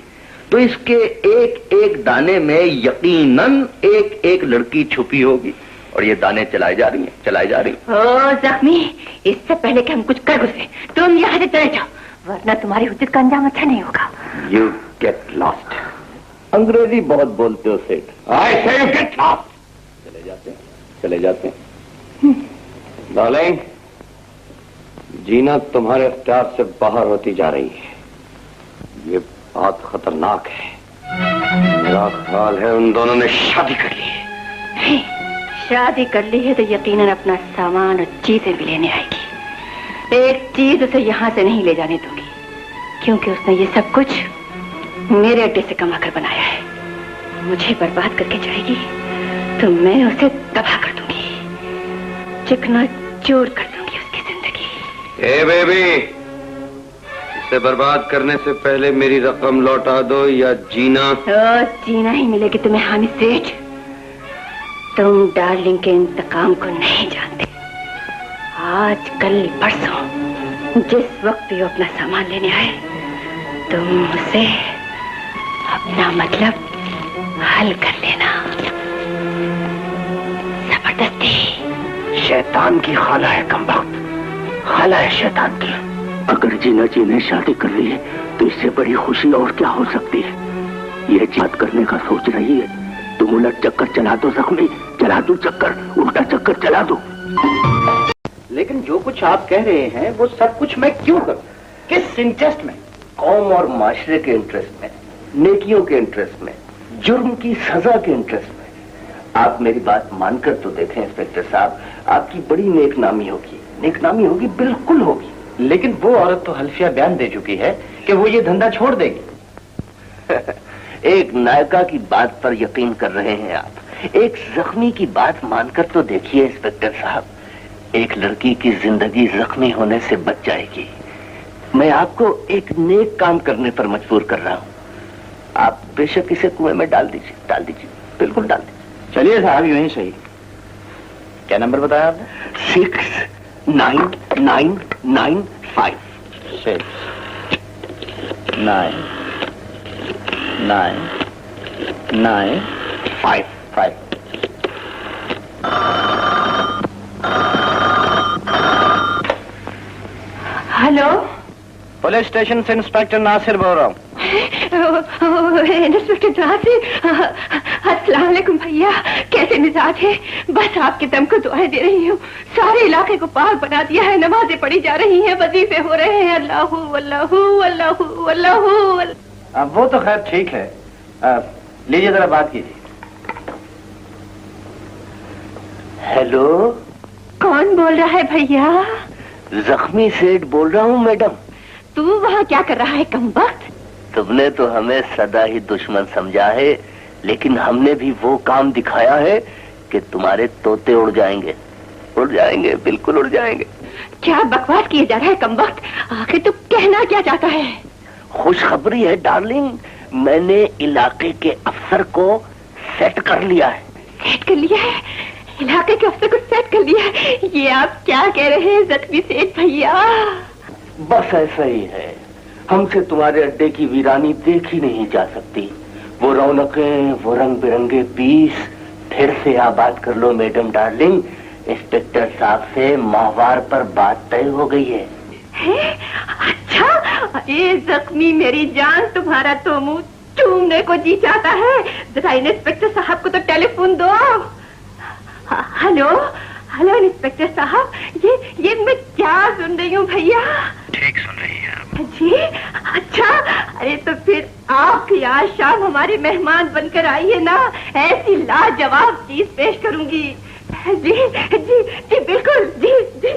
तो इसके एक एक दाने में यकीनन एक एक लड़की छुपी होगी, और ये दाने चलाई जा रही हैं, चलाई जा रही हैं। ओ जख्मी, इससे पहले कि हम कुछ कर गुजरे तुम यहाँ से चले जाओ, वरना तुम्हारी हुज्जत का अंजाम अच्छा नहीं होगा। You get lost. अंग्रेजी बहुत बोलते हो सेठ। आई से यू गेट लॉस्ट। चले जाते हैं, चले जाते हैं। डार्लिंग, जीना तुम्हारे अख्तियार से बाहर होती जा रही है। ये बात खतरनाक है। मेरा ख्याल है उन दोनों ने शादी कर ली है। शादी कर ली है तो यकीनन अपना सामान और चीजें भी लेने आएगी। एक चीज उसे यहाँ से नहीं ले जाने दूंगी, क्योंकि उसने ये सब कुछ मेरे अड्डे से कमा कर बनाया है। मुझे बर्बाद करके जाएगी तो मैं उसे तबाह कर दूंगी, चिकना चूर कर दूंगी उसकी जिंदगी। ए बेबी, इसे बर्बाद करने से पहले मेरी रकम लौटा दो या जीना। जीना ही मिलेगी तुम्हें हामिद सेठ। तुम डार्लिंग के इंतकाम को नहीं जानते। आज कल परसों जिस वक्त भी वो अपना सामान लेने आए, तुम उसे अपना मतलब हल कर लेना। जबरदस्ती। शैतान की खाला है कमबख्त, खाला है शैतान की। अगर जीना जी ने शादी कर ली है तो इससे बड़ी खुशी और क्या हो सकती है। ये बात करने का सोच रही है, तुम उलट चक्कर चला दो जख्मी, चला दो चक्कर, उल्टा चक्कर चला दो। लेकिन जो कुछ आप कह रहे हैं वो सब कुछ मैं क्यों करूं? किस इंटरेस्ट में? कौम और माशरे के इंटरेस्ट में, नेकियों के इंटरेस्ट में, जुर्म की सजा के इंटरेस्ट में। आप मेरी बात मानकर तो देखें इंस्पेक्टर साहब, आपकी बड़ी नेकनामी होगी, नेकनामी होगी, बिल्कुल होगी। लेकिन वो औरत तो हल्फिया बयान दे चुकी है कि वो ये धंधा छोड़ देगी। एक नायका की बात पर यकीन कर रहे हैं आप, एक जख्मी की बात मानकर तो देखिए इंस्पेक्टर साहब। एक लड़की की जिंदगी जख्मी होने से बच जाएगी। मैं आपको एक नेक काम करने पर मजबूर कर रहा हूँ। आप बेशक इसे कुएं में डाल दीजिए, डाल दीजिए, बिल्कुल डाल दीजिए। चलिए साहब, यूं ही सही। क्या नंबर बताया आपने? 69995। 69995। हेलो, पुलिस स्टेशन से इंस्पेक्टर नासिर बोल रहा हूँ। इंस्पेक्टर नासिर, अस्सलाम वालेकुम भैया, कैसे मिजाज है? बस आपके दम को दुआएं दे रही हूँ। सारे इलाके को पाक बना दिया है, नमाजें पढ़ी जा रही हैं, वजीफे हो रहे हैं। अल्लाहू अल्लाहू अल्लाहू अल्लाहू। अब वो तो खैर ठीक है, लीजिए जरा बात कीजिए। हेलो, कौन बोल रहा है भैया? जख्मी सेठ बोल रहा हूँ मैडम। तू वहाँ क्या कर रहा है कमबख्त? तुमने तो हमें सदा ही दुश्मन समझा है, लेकिन हमने भी वो काम दिखाया है कि तुम्हारे तोते उड़ जाएंगे, उड़ जाएंगे, बिल्कुल उड़ जाएंगे। क्या बकवास किए जा रहा है कमबख्त? आखिर तू कहना क्या चाहता है? खुशखबरी है डार्लिंग, मैंने इलाके के अफसर को सेट कर लिया है। सेट कर लिया है? इलाके के अफसर को सेट कर लिया है? ये आप क्या कह रहे हैं जख्मी सेठ भैया? बस ऐसा ही है, हमसे तुम्हारे अड्डे की वीरानी देखी नहीं जा सकती। वो रौनकें, वो रंग बिरंगे पीस फिर से आबाद कर लो मैडम डार्लिंग। इंस्पेक्टर साहब से माहवार पर बात तय हो गई है। अच्छा, अरे जख्मी मेरी जान, तुम्हारा तो मुंह चूमने को जी चाहता है। जरा इंस्पेक्टर साहब को तो टेलीफोन दो। हेलो हेलो इंस्पेक्टर साहब, ये मैं क्या सुन रही हूँ भैया? ठीक सुन रही है आप। जी अच्छा, अरे तो फिर आप आज शाम हमारे मेहमान बनकर आइए ना, ऐसी लाजवाब चीज पेश करूंगी। जी जी जी बिल्कुल, जी जी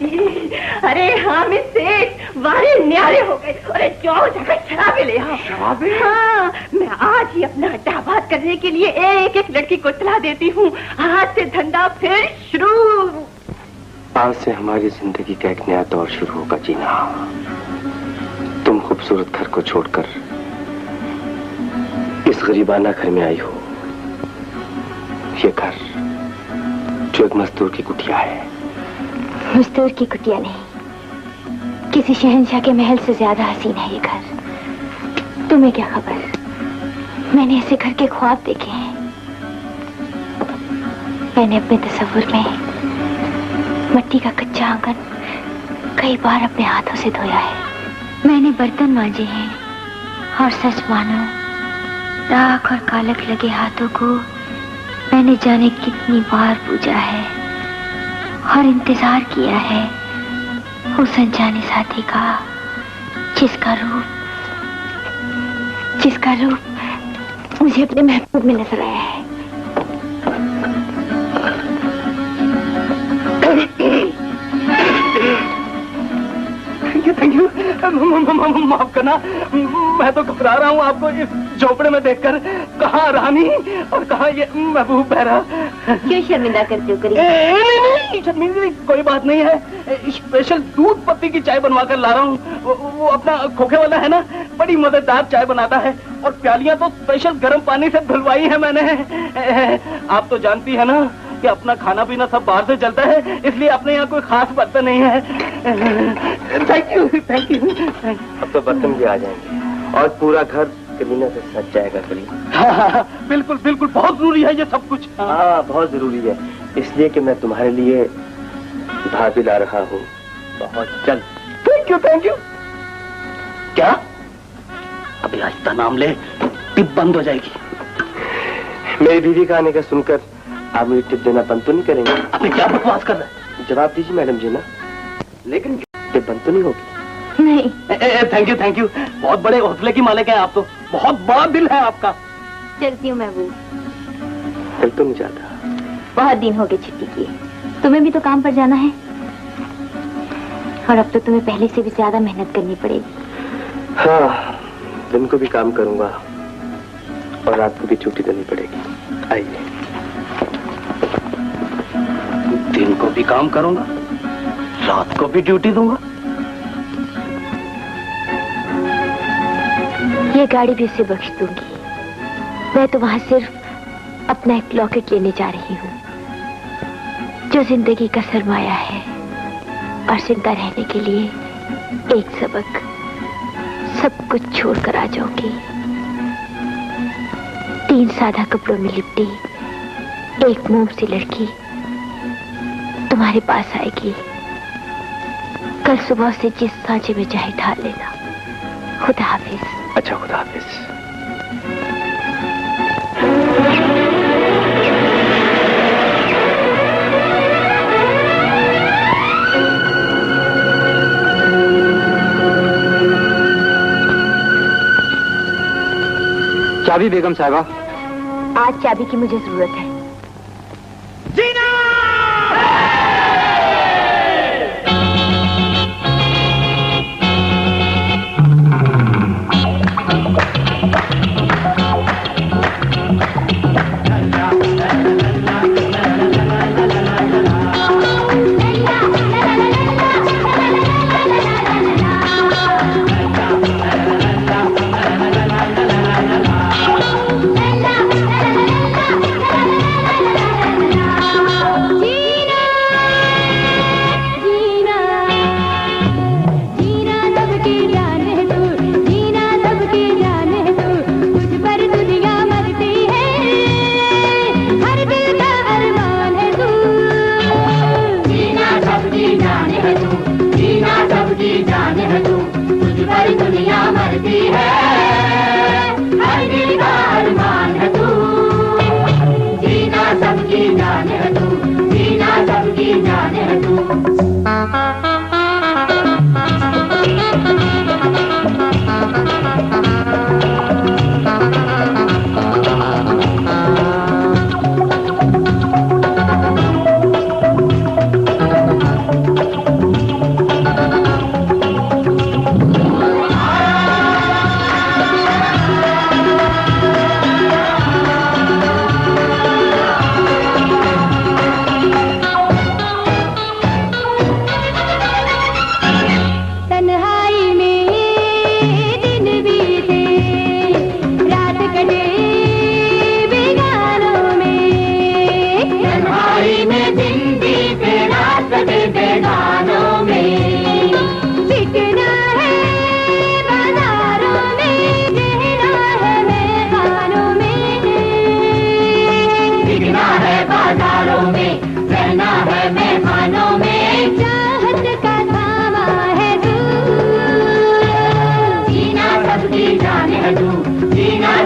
जी। अरे हामिद सेठ वारे न्यारे हो गए। अरे जाओ जाकर शराबे ले आओ। शराबे? हाँ, मैं आज ही अपना अड्डा आबाद करने के लिए एक एक लड़की को सलाह देती हूँ। आज से धंधा फिर शुरू। आज से हमारी जिंदगी का एक नया दौर शुरू होगा जीना। तुम खूबसूरत घर को छोड़कर इस गरीबाना घर में आई हो। ये घर जो एक मजदूर की कुटिया है। मजदूर की कुटिया नहीं, किसी शहंशाह के महल से ज्यादा हसीन है ये घर। तुम्हें क्या खबर, मैंने ऐसे घर के ख्वाब देखे हैं। मैंने अपने तस्वुर में मिट्टी का कच्चा आंगन कई बार अपने हाथों से धोया है। मैंने बर्तन मांजे हैं और सच मानो राख और कालक लगे हाथों को मैंने जाने कितनी बार पूजा है और इंतजार किया है उस अनजाने साथी का, जिसका रूप मुझे अपने महबूब में नजर आया है। थैंक यू, माफ करना, मैं तो घबरा रहा हूँ आपको इस झोपड़े में देखकर। कहाँ रानी और कहाँ ये महबूब बहरा। क्यों शर्मिंदा करते हो करीब? नहीं, शर्मिंदा कोई बात नहीं है। स्पेशल दूध पत्ती की चाय बनवा कर ला रहा हूँ। वो अपना खोखे वाला है ना, बड़ी मजेदार चाय बनाता है और प्यालियां तो स्पेशल गर्म पानी से धुलवाई है मैंने। आप तो जानती है ना कि अपना खाना पीना सब बाहर से चलता है, इसलिए अपने यहाँ कोई खास बर्तन नहीं है। Thank you thank you. अब तो बर्तन भी आ जाएंगे और पूरा घर कमीना से सज जाएगा करीब। हाँ, बिल्कुल बिल्कुल, बहुत जरूरी है ये सब कुछ। हाँ बहुत जरूरी है, इसलिए कि मैं तुम्हारे लिए भाभी ला रहा हूँ। बहुत जल्द। Thank you. क्या अभी आहिस्ता नाम ले, टिप बंद हो जाएगी। मेरी बीवी का आने का सुनकर आप मुझे टिप देना बंद तो नहीं करेंगे? अभी क्या बकवास कर रहे हैं? जवाब दीजिए मैडम जी ना। लेकिन टिप बंद तो नहीं होगी? नहीं। थैंक यू, बहुत बड़े हौसले की मालिक हैं आप तो, बहुत बड़ा दिल है आपका। चलती हूँ महबूब। चल तो नहीं जाता। बहुत दिन हो गए छुट्टी किए, तुम्हें भी तो काम पर जाना है और अब तो तुम्हें पहले से भी ज्यादा मेहनत करनी पड़ेगी। हाँ, दिन को भी काम करूंगा और रात को भी छुट्टी देनी पड़ेगी। आइए। दिन को भी काम करूंगा, रात को भी ड्यूटी दूंगा। ये गाड़ी भी उसे बख्श दूंगी। मैं तो वहां सिर्फ अपना एक लॉकेट लेने जा रही हूँ जो जिंदगी का सरमाया है और जिंदा रहने के लिए एक सबक, सब कुछ छोड़कर आ जाऊंगी। 3 सादा कपड़ों में लिपटी एक मोम सी लड़की तुम्हारे पास आएगी। कल सुबह से जिस सांचे में चाहे ढाल लेना। खुदा हाफिज। अच्छा, खुदा हाफिज। चाबी बेगम साहिबा। आज चाबी की मुझे जरूरत है। जीना!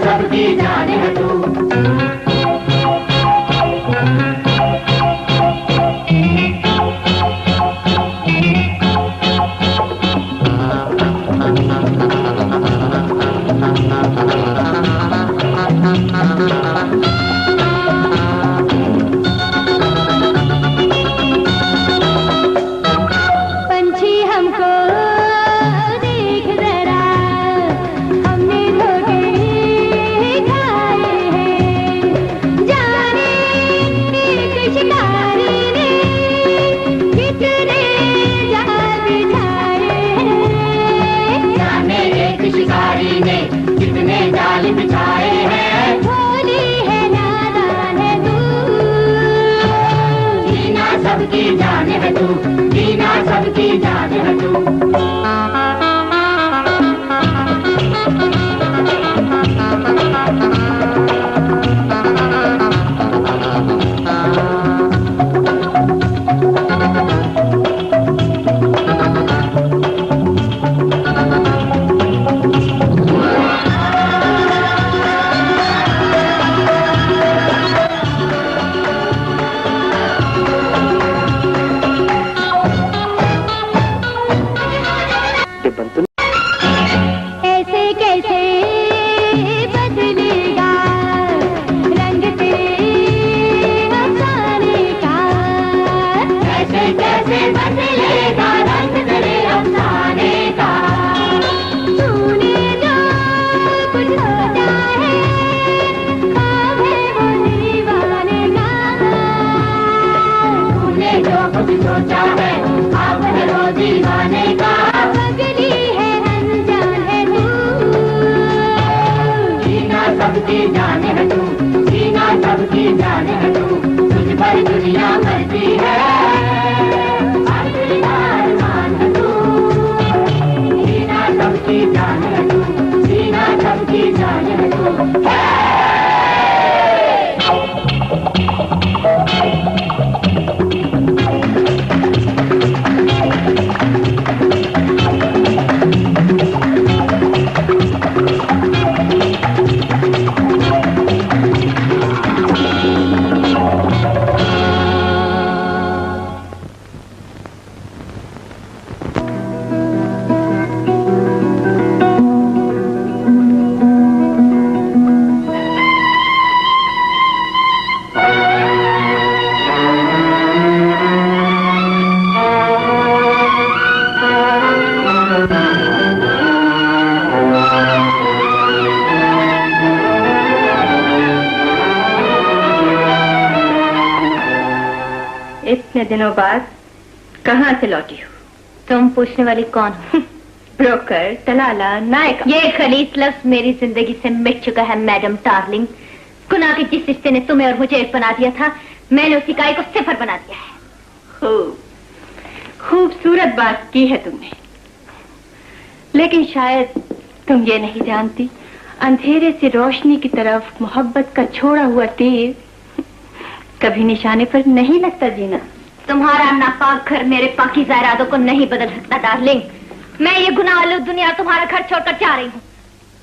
सबकी जान है तू। सबकी जान है तू, जीना सबकी जान है तू। सबकी जान है तू, जीना सबकी जान है तू। तुझ पर दुनिया मरती है, अरमान है तू। जीना सबकी जान है तू, जीना सबकी जान है तू। इतने दिनों बाद कहाँ से लौटी हो? तुम पूछने वाली कौन हो? ब्रोकर, दलाला, नायक। ये खलीस लफ्ज मेरी जिंदगी से मिट चुका है मैडम डार्लिंग। गुनाह के जिस रिश्ते ने तुम्हें और मुझे एक बना दिया था, मैंने उस इकाई को सिफर बना दिया है। खूबसूरत बात की है तुमने, लेकिन शायद तुम ये नहीं जानती, अंधेरे से रोशनी की तरफ मोहब्बत का छोड़ा हुआ तीर कभी निशाने पर नहीं लगता जीना। तुम्हारा नापाक घर मेरे पाकीज़ा इरादों को नहीं बदल सकता डार्लिंग। मैं ये गुनाह आलूद दुनिया तुम्हारा घर छोड़कर जा रही हूँ।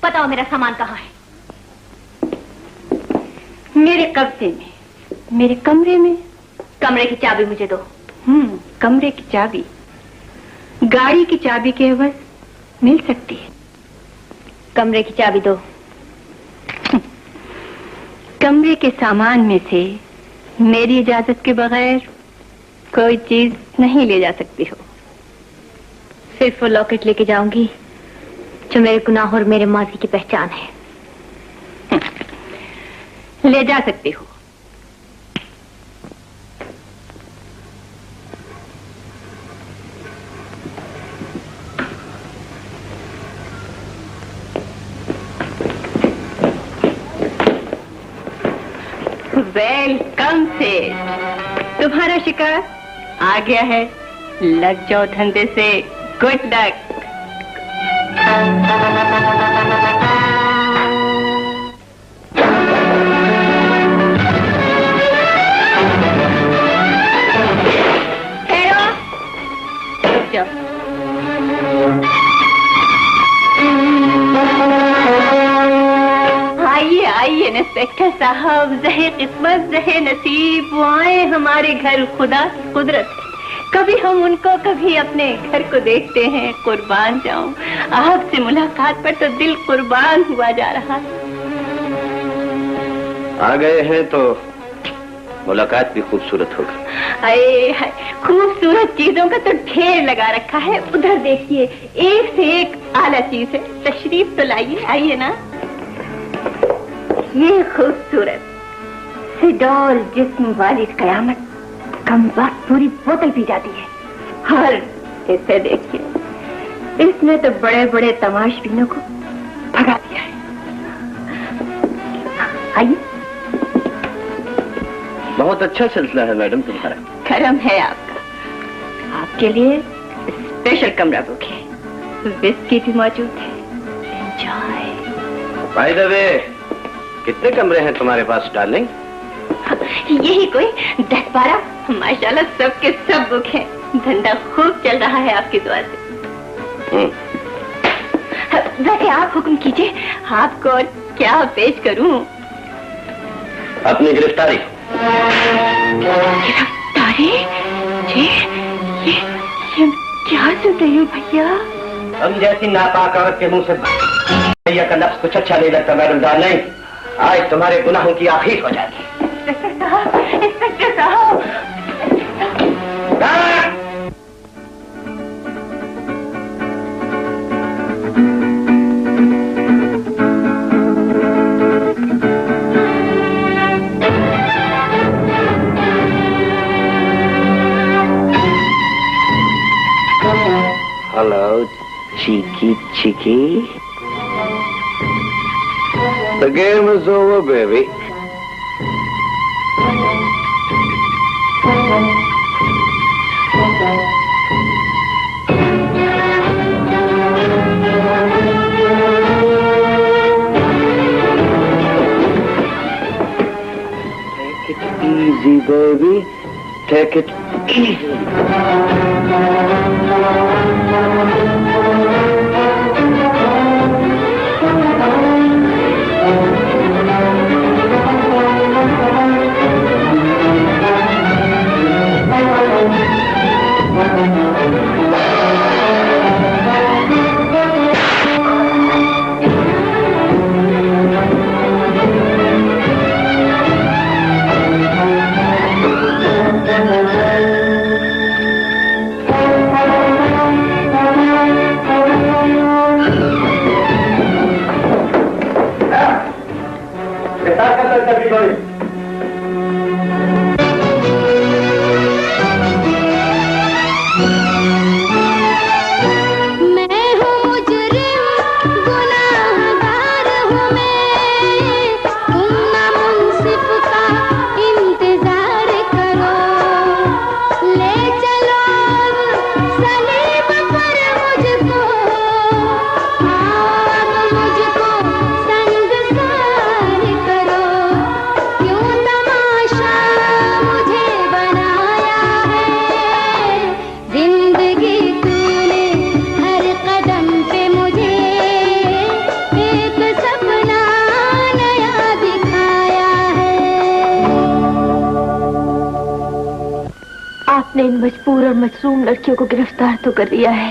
बताओ मेरा सामान कहाँ है? मेरे कब्जे में, मेरे कमरे में। कमरे की चाबी मुझे दो। कमरे की चाबी गाड़ी की चाबी के एवज मिल सकती है। कमरे की चाबी दो। कमरे के सामान में से मेरी इजाजत के बगैर कोई चीज नहीं ले जा सकती हो। सिर्फ वो लॉकेट लेके जाऊंगी जो मेरे गुनाह और मेरे माजी की पहचान है। ले जा सकती हो। वेलकम से तुम्हारा शिकार आ गया है। लग जाओ धंधे से। Good luck. ठहरो। रुक जाओ। भाई आइए इंस्पेक्टर साहब, जहे किस्मत जहे नसीब वो आए हमारे घर, खुदा की कुदरत है। कभी हम उनको कभी अपने घर को देखते हैं। कुर्बान जाऊं, आपसे मुलाकात पर तो दिल कुर्बान हुआ जा रहा है। आ गए हैं तो मुलाकात भी खूबसूरत होगी। अरे खूबसूरत चीजों का तो ढेर लगा रखा है। उधर देखिए, एक से एक आला चीज है। तशरीफ तो लाइए, आइए ना। ये खूबसूरत सिडोल जिस्म वाली कयामत कम वक्त पूरी बोतल पी जाती है। और इसे देखिए, इसने तो बड़े बड़े तमाशबीनों को भगा दिया है। आइए। बहुत अच्छा सिलसिला है मैडम तुम्हारा। करम है आपका। आपके लिए स्पेशल कमरा बुक है, विस्की भी मौजूद है। एंजॉय। बाय द वे, कितने कमरे हैं तुम्हारे पास डार्लिंग? यही कोई 10-12, माशाल्लाह सबके सब बुक हैं। धंधा खूब चल रहा है आपकी दुआ से। वैसे आप हुक्म कीजिए, आपको क्या पेश करूं? अपनी गिरफ्तारी। गिरफ्तारी? ये क्या सुन रही हूँ भैया? हम जैसी नापाक औरत के मुंह से भैया का लफ्ज कुछ अच्छा नहीं लगता मैडम डार्लिंग। आज तुम्हारे गुनाहों की आखिर हो जाएगी। इंस्पेक्टर साहब, इंस्पेक्टर साहब। Hello, cheeky cheeky. The game is over, baby. Take it easy, baby. Take it easy. मजबूर और मजलूम लड़कियों को गिरफ्तार तो कर लिया है,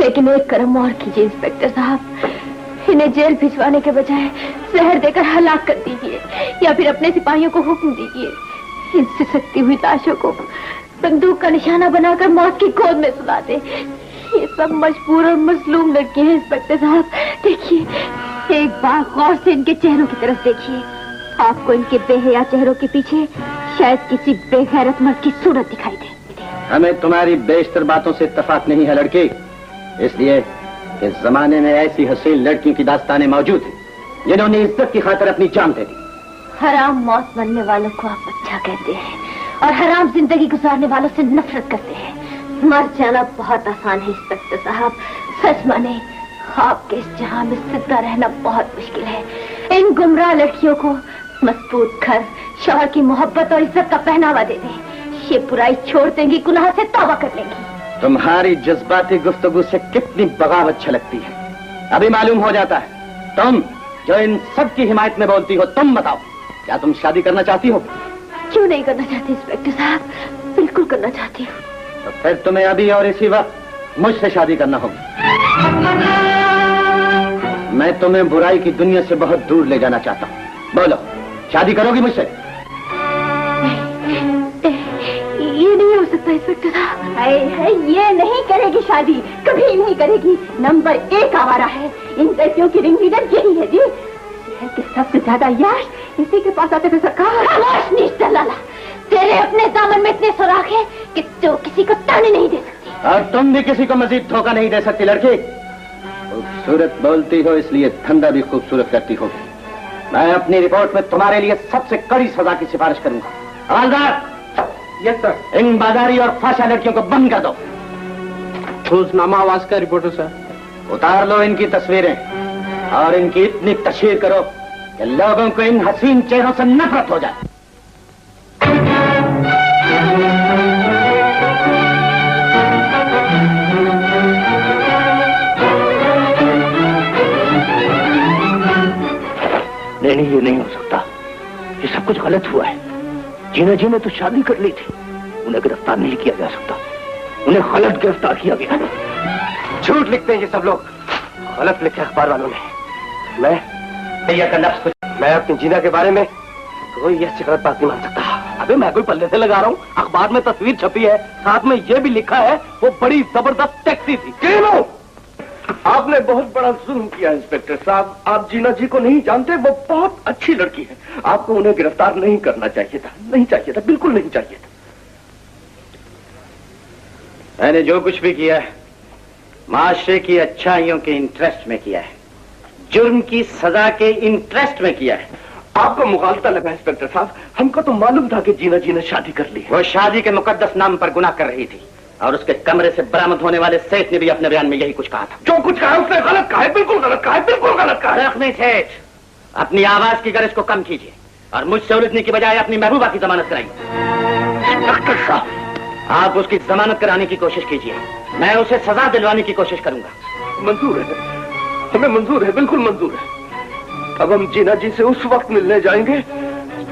लेकिन एक करम और कीजिए इंस्पेक्टर साहब। इन्हें जेल भिजवाने के बजाय जहर देकर हलाक कर दीजिए, या फिर अपने सिपाहियों को हुक्म दीजिए इन सिसकती हुई लाशों को बंदूक का निशाना बनाकर मौत की गोद में सुला दे। ये सब मजबूर और मजलूम लड़के हैं इंस्पेक्टर साहब। देखिए, एक बार गौर से इनके चेहरों की तरफ देखिए। आपको इनके बेहया चेहरों के पीछे शायद किसी बेगैरत मर्द की सूरत दिखाई दे। हमें तुम्हारी बेशतर बातों से इत्तेफाक नहीं है लड़की, इसलिए इस जमाने में ऐसी हसीन लड़कियों की दास्तानें मौजूद हैं जिन्होंने इज्जत की खातिर अपनी जान दे दी। हराम मौत मरने वालों को आप अच्छा कहते हैं और हराम जिंदगी गुजारने वालों से नफरत करते हैं। मर जाना बहुत आसान है इंस्पेक्टर साहब, सच माने आपके इस जहां में जिंदा रहना बहुत मुश्किल है। इन गुमराह लड़कियों को मजबूत घर, शौहर की मोहब्बत और इज्जत का पहनावा दे दें, ये बुराई छोड़ देंगी, गुनाह से तौबा कर लेंगी। तुम्हारी जज्बाती गुफ्तगू से कितनी बगावत छलकती है, अभी मालूम हो जाता है। तुम जो इन सब की हिमायत में बोलती हो, तुम बताओ, क्या तुम शादी करना चाहती हो? क्यों नहीं करना चाहती इंस्पेक्टर साहब, बिल्कुल करना चाहती हूँ। तो फिर तुम्हें अभी और इसी वक्त मुझसे शादी करना होगी। मैं तुम्हें बुराई की दुनिया से बहुत दूर ले जाना चाहता हूँ। बोलो, शादी करोगी मुझसे? ये नहीं हो सकता इंस्पेक्टर साहब। है ये नहीं करेगी शादी, कभी नहीं करेगी। नंबर 1 आवारा है, इन लड़कियों की रिंग लीडर यही है जी। शहर के सबसे ज्यादा यश इसी के पास आते थे सरकार। खामोश नीच दलाला, तेरे अपने दामन में इतने सुराख है कि तू किसी को ताने नहीं दे सकती। और तुम भी किसी को मजीद धोखा नहीं दे सकती लड़की। खूबसूरत बोलती हो इसलिए धंधा भी खूबसूरत करती हो। मैं अपनी रिपोर्ट में तुम्हारे लिए सबसे कड़ी सजा की सिफारिश करूंगा। हवलदार। Yes sir. इन बाजारी और फाशा लड़कियों को बंद कर दो। रोजनामा आवाज का रिपोर्टर सर। उतार लो इनकी तस्वीरें और इनकी इतनी तशहीर करो कि लोगों को इन हसीन चेहरों से नफरत हो जाए। नहीं, ये नहीं हो सकता। ये सब कुछ गलत हुआ है। जीना जी ने तो शादी कर ली थी। उन्हें गिरफ्तार नहीं किया जा सकता, उन्हें गलत गिरफ्तार किया गया। झूठ लिखते हैं ये सब लोग, गलत लिखे अखबार वालों ने। मैं अपनी जीना के बारे में कोई ऐसी गलत बात नहीं मान सकता। अबे मैं कोई पल्ले से लगा रहा हूँ? अखबार में तस्वीर छपी है, साथ में ये भी लिखा है वो बड़ी जबरदस्त टैक्सी थी। क्यों? आपने बहुत बड़ा जुल्म किया इंस्पेक्टर साहब। आप जीना जी को नहीं जानते, वो बहुत अच्छी लड़की है। आपको उन्हें गिरफ्तार नहीं करना चाहिए था, नहीं चाहिए था, बिल्कुल नहीं चाहिए था। मैंने जो कुछ भी किया है माशरे की अच्छाइयों के इंटरेस्ट में किया है, जुर्म की सजा के इंटरेस्ट में किया है। आपको मुगालता लगा इंस्पेक्टर साहब, हमको तो मालूम था कि जीना जी ने शादी कर ली है। वो शादी के मुकद्दस नाम पर गुनाह कर रही थी और उसके कमरे से बरामद होने वाले सेठ ने भी अपने बयान में यही कुछ कहा था। जो कुछ कहा उसने गलत कहा है, बिल्कुल गलत कहा है, बिल्कुल गलत कहा है। नहीं सेठ, अपनी आवाज की गरज को कम कीजिए और मुझसे उलझने की बजाय अपनी महबूबा की जमानत कराइए। इंस्पेक्टर साहब, आप उसकी जमानत कराने की कोशिश कीजिए, मैं उसे सजा दिलवाने की कोशिश करूंगा। मंजूर है, हमें मंजूर है, बिल्कुल मंजूर है। अब हम जीना जी से उस वक्त मिलने जाएंगे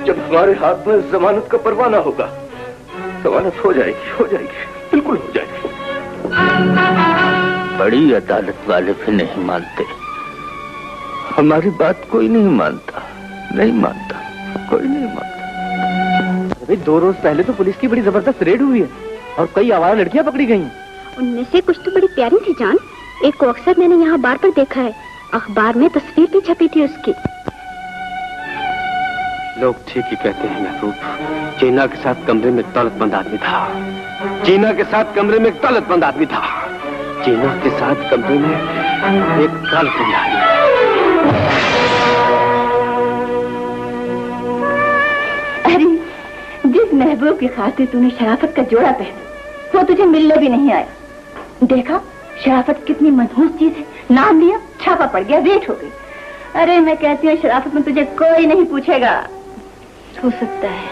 जब हमारे हाथ में जमानत का परवाना होगा। जमानत हो जाएगी, हो जाएगी, बिल्कुल हो जाएगी। बड़ी अदालत वाले भी नहीं मानते, हमारी बात कोई नहीं मानता, नहीं मानता, कोई नहीं मानता। अभी 2 रोज पहले तो पुलिस की बड़ी जबरदस्त रेड हुई है और कई आवारा लड़कियां पकड़ी गई। उनमें से कुछ तो बड़ी प्यारी थी जान। एक को अक्सर मैंने यहाँ बार पर देखा है, अखबार में तस्वीर भी छपी थी उसकी। लोग ठीक ही कहते हैं महबूब। जीना के साथ कमरे में एक दौलतमंद आदमी था, जीना के साथ कमरे में एक दौलतमंद आदमी था, जीना के साथ कमरे में एक दौलतमंद आदमी। अरे जिस महबूब की खातिर तूने शराफत का जोड़ा पहना, वो तुझे मिलने भी नहीं आया। देखा शराफत कितनी मनहूस चीज है। नाम लिया, छापा पड़ गया, रेट हो गई। अरे मैं कहती हूँ शराफत में तुझे कोई नहीं पूछेगा। हो सकता है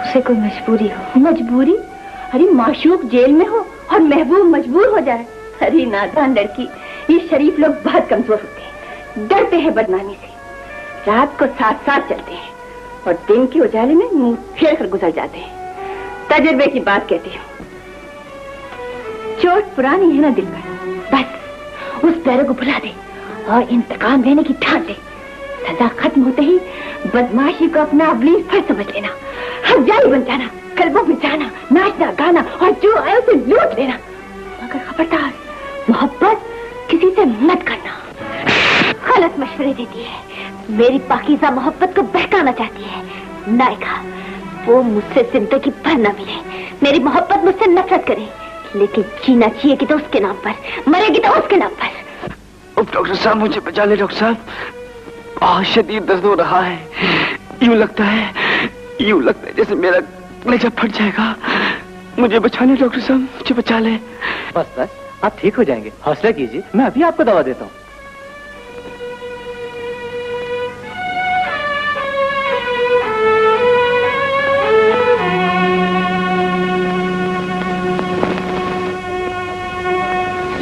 उसे कोई मजबूरी हो। मजबूरी? अरे माशूक जेल में हो और महबूब मजबूर हो जाए। अरे नादान लड़की, ये शरीफ लोग बहुत कमजोर होते हैं, डरते हैं बदनामी से, रात को साथ साथ चलते हैं और दिन के उजाले में मुंह फेर कर गुजर जाते हैं। तजुर्बे की बात कहती हूँ। चोट पुरानी है ना दिल पर, बस उस पैरों को भुला दे और इंतकाम लेने की ठान ले। सजा खत्म होते ही बदमाशी को अपना अबलीस फर्ज समझ लेना, हजारी बन जाना, कल्बों में जाना, नाचना गाना और जो आए उसे लूट लेना। मगर खबरदार, मोहब्बत किसी से मत करना। गलत मशवरे देती है, मेरी पाकीज़ा मोहब्बत को बहकाना चाहती है। नायका, वो मुझसे जिंदगी भर न मिले, मेरी मोहब्बत मुझसे नफरत करे, लेकिन जीना चाहिए तो उसके नाम पर, मरेगी तो उसके नाम पर। डॉक्टर साहब मुझे बचा ले डॉक्टर साहब, बहुत शदीद दर्द हो रहा है। यूं लगता है जैसे मेरा कलेजा फट जाएगा। मुझे बचा ले डॉक्टर साहब, मुझे बचा ले। बस बस, आप ठीक हो जाएंगे, हौसला कीजिए, मैं अभी आपको दवा देता हूँ।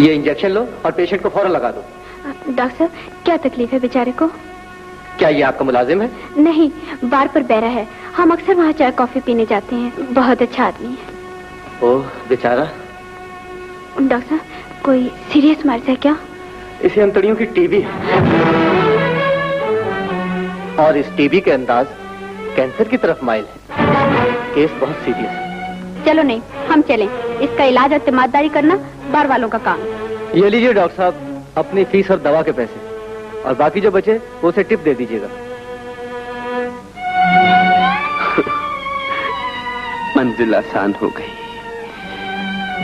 ये इंजेक्शन लो और पेशेंट को फौरन लगा दो। डॉक्टर साहब, क्या तकलीफ है बेचारे को? क्या ये आपका मुलाजिम है? नहीं, बार पर बैरा है। हम अक्सर वहाँ चाय कॉफी पीने जाते हैं। बहुत अच्छा आदमी है। ओह बेचारा। डॉक्टर साहब, कोई सीरियस मर्ज है क्या? इसे अंतड़ियों की टीबी है और इस टीबी के अंदाज कैंसर की तरफ माइल है। केस बहुत सीरियस है। चलो नहीं, हम चलें। इसका इलाज और तिमारदारी करना बार वालों का काम है। ये लीजिए डॉक्टर साहब अपनी फीस और दवा के पैसे, और बाकी जो बचे वो उसे टिप दे दीजिएगा। मंजिल आसान हो गई।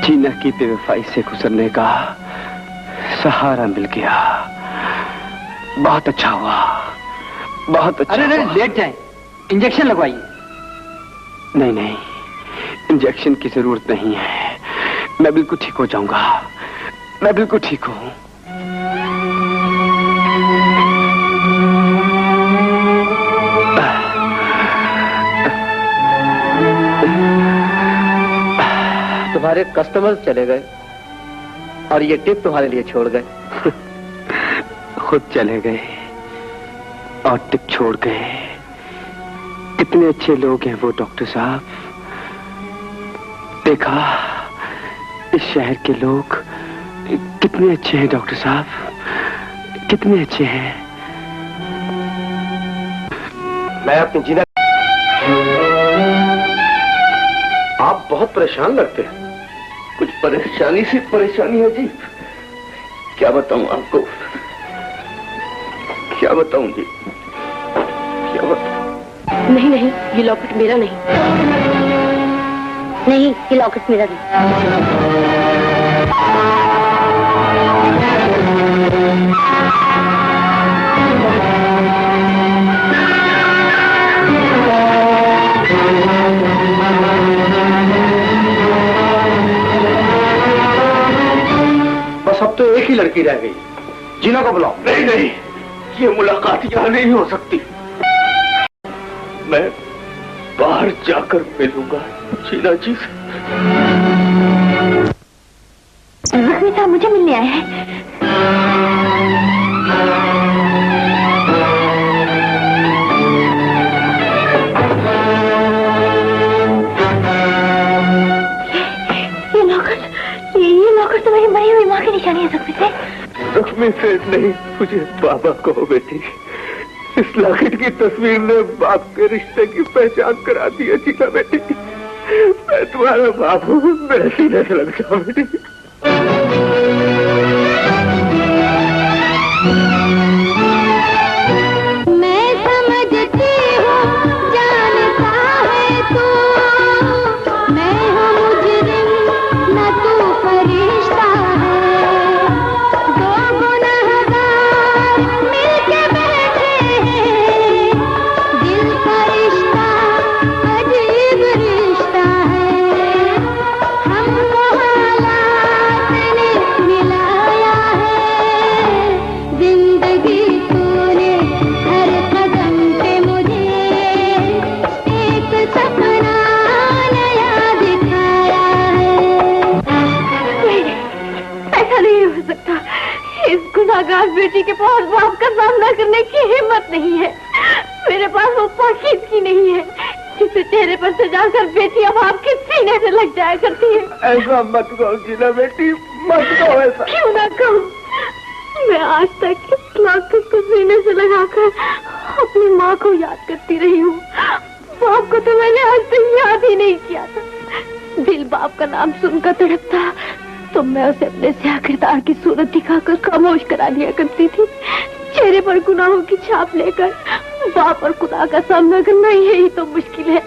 जीना की बेवफाई से गुजरने का सहारा मिल गया। बहुत अच्छा हुआ, बहुत अच्छा। अरे नहीं, लेट जाएं, इंजेक्शन लगवाइए। नहीं नहीं, इंजेक्शन की जरूरत नहीं है। मैं बिल्कुल ठीक हो जाऊंगा। मैं बिल्कुल ठीक हूँ। तुम्हारे कस्टमर्स चले गए और ये टिप तुम्हारे लिए छोड़ गए। खुद चले गए और टिप छोड़ गए। कितने अच्छे लोग हैं वो डॉक्टर साहब। देखा, इस शहर के लोग कितने अच्छे हैं डॉक्टर साहब, कितने अच्छे हैं। मैं अपनी जीना। आप बहुत परेशान लगते हैं। कुछ परेशानी सी परेशानी है जी। क्या बताऊं आपको, क्या बताऊं जी, क्या बताऊं। नहीं नहीं, ये लॉकेट मेरा नहीं। नहीं, ये लॉकेट मेरा नहीं। बस अब तो एक ही लड़की रह गई। जीना को बुलाओ। नहीं नहीं, ये मुलाकात यहाँ नहीं हो सकती। मैं बाहर जाकर मिलूंगा जीना जी से। जख्मी साहब मुझे मिलने आए हैं। ये लॉकेट तो मेरी मरी हुई माँ की निशानी है। जख्मी से जख्मी से नहीं, मुझे बाबा कहो बेटी। इस लॉकेट की तस्वीर ने बाप के रिश्ते की पहचान करा दी है जीना बेटी। मैं तुम्हारा बाप हूँ, मेरे सीने से लग जाओ बेटी। मैं समझती हूँ, जानता है तू, मैं हूँ मुजरिम, न तू फरिश्ता है। दो गुनहगार मिलके बैठे हैं, दिल का रिश्ता अजीब रिश्ता है। हमको हालात ने मिलाया है, जिंदगी तूने हर कदम पे मुझे एक सपना नया दिखाया है। ऐसा नहीं हो सकता। इस गुनाहगार बेटी के पास बाप का सामना करने की हिम्मत नहीं है। मेरे पास वो पाकीज़ की नहीं है जिसे चेहरे पर सजा कर बेटियां बाप के सीने से लग जाया करती है। ऐसा मत कहो जीना बेटी, मत कहो ऐसा। क्यों ना कहूँ, मैं आज तक इस लॉकेट को सीने से लगाकर अपनी माँ को याद करती रही हूँ। बाप को तो मैंने आज तक याद ही नहीं किया था। दिल बाप का नाम सुनकर तड़पता तो मैं उसे अपने स्याह किरदार की सूरत दिखाकर खामोश करा दिया करती थी। चेहरे पर गुनाहों की छाप लेकर बाप और खुदा का सामना करना यही तो मुश्किल है।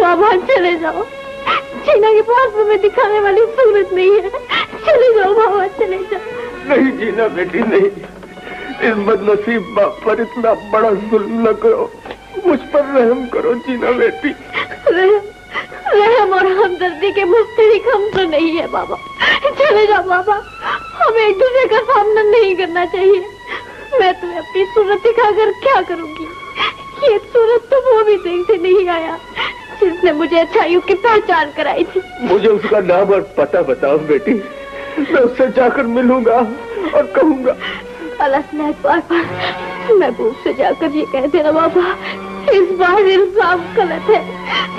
बाबा चले जाओ, जीना के पास तुम्हें दिखाने वाली सूरत नहीं है। चले जाओ बाबा, चले जाओ। नहीं जीना बेटी, नहीं। इस बदनसीब बाप पर इतना बड़ा जुल्म न करो, मुझ पर रहम करो जीना बेटी। रहम और हमदर्दी के मुस्तहिक हम तो नहीं है बाबा। चले जाओ बाबा, हमें एक दूसरे का सामना नहीं करना चाहिए। मैं तुम्हें अपनी सूरत दिखाकर क्या करूंगी? ये सूरत तो वो भी देख से नहीं आया जिसने मुझे अच्छाइयों की पहचान कराई थी। मुझे उसका नाम और पता बताओ बेटी, मैं उससे जाकर मिलूंगा और कहूंगा। अलस बार महबूब से जाकर ये कह देना बाबा, इस बार इंसाफ गलत है।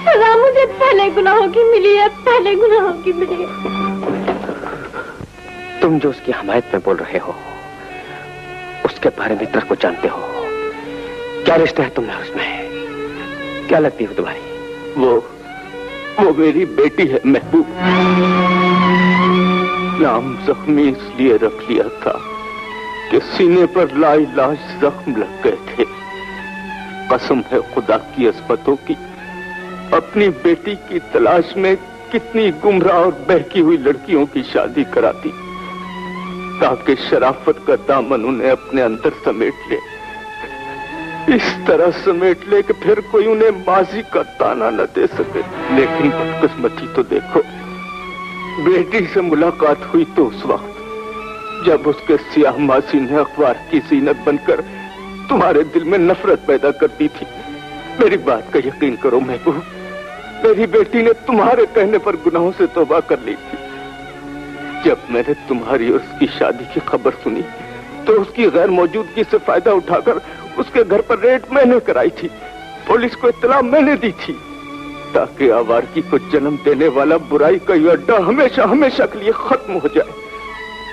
सजा मुझे पहले गुनाहों की मिली है, पहले गुनाहों की मिली है। तुम जो उसकी हमायत में बोल रहे हो, उसके बारे में तर्क को जानते हो। क्या रिश्ता है तुम्हें उसमें? क्या लगती हो तुम्हारी? वो मेरी बेटी है महबूब। नाम जख्मी इसलिए रख लिया था कि सीने पर लाइलाज जख्म लग गए थे। कसम है खुदा की अज़मतों की, अपनी बेटी की तलाश में कितनी गुमराह और बहकी हुई लड़कियों की शादी कराती ताकि शराफत का दामन उन्हें अपने अंदर समेट ले। इस तरह समेट ले कि फिर कोई उन्हें माजी का ताना न दे सके। लेकिन बदकिस्मती तो देखो, बेटी से मुलाकात हुई तो उस वक्त जब उसके सियाह मासी ने अखबार की जीनत बनकर तुम्हारे दिल में नफरत पैदा कर दी थी। मेरी बात का यकीन करो महबूब, मेरी बेटी ने तुम्हारे कहने पर गुनाहों से तौबा कर ली थी। जब मैंने तुम्हारी और उसकी शादी की खबर सुनी तो उसकी गैर मौजूदगी से फायदा उठाकर उसके घर पर रेड मैंने कराई थी। पुलिस को इत्तला मैंने दी थी ताकि आवारगी को जन्म देने वाला बुराई का यह अड्डा हमेशा हमेशा के लिए खत्म हो जाए।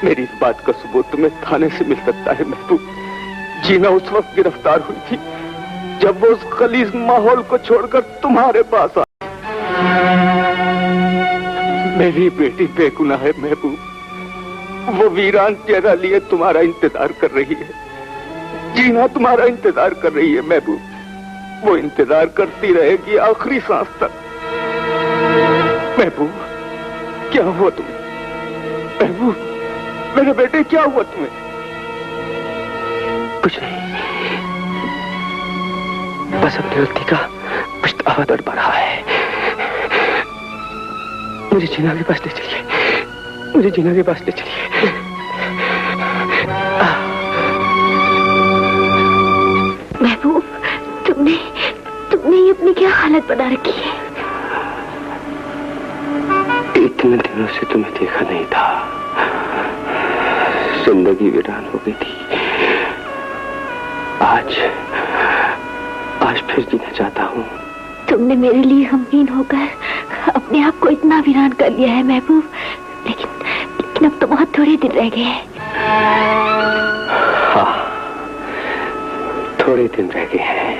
मेरी इस बात का सबूत तुम्हें थाने से मिल सकता है महबूब। जीना उस वक्त गिरफ्तार हुई थी जब वो उस खलीज माहौल को छोड़कर तुम्हारे पास आई। मेरी बेटी बेगुनाह है महबूब, वो वीरान चेहरा लिए तुम्हारा इंतजार कर रही है। जीना तुम्हारा इंतजार कर रही है महबूब, वो इंतजार करती रहेगी आखिरी सांस तक। महबूब, क्या हुआ तुम्हें? महबूब, मेरे बेटे क्या हुआ तुम्हें? कुछ नहीं, बस अपनी गलती का पछतावा तड़पा रहा है। मुझे जीना के पास ले चलिए, मुझे जीना के पास ले चलिए। महबूब, तुमने ये अपनी क्या हालत बना रखी है? इतने दिनों से तुम्हें देखा नहीं था, जिंदगी वीरान हो गई थी। आज फिर जीना चाहता हूँ। तुमने मेरे लिए गमगीन होकर अपने आप को इतना वीरान कर लिया है महबूब, लेकिन अब तो बहुत थोड़े दिन रह गए हैं। हाँ, थोड़े दिन रह गए हैं,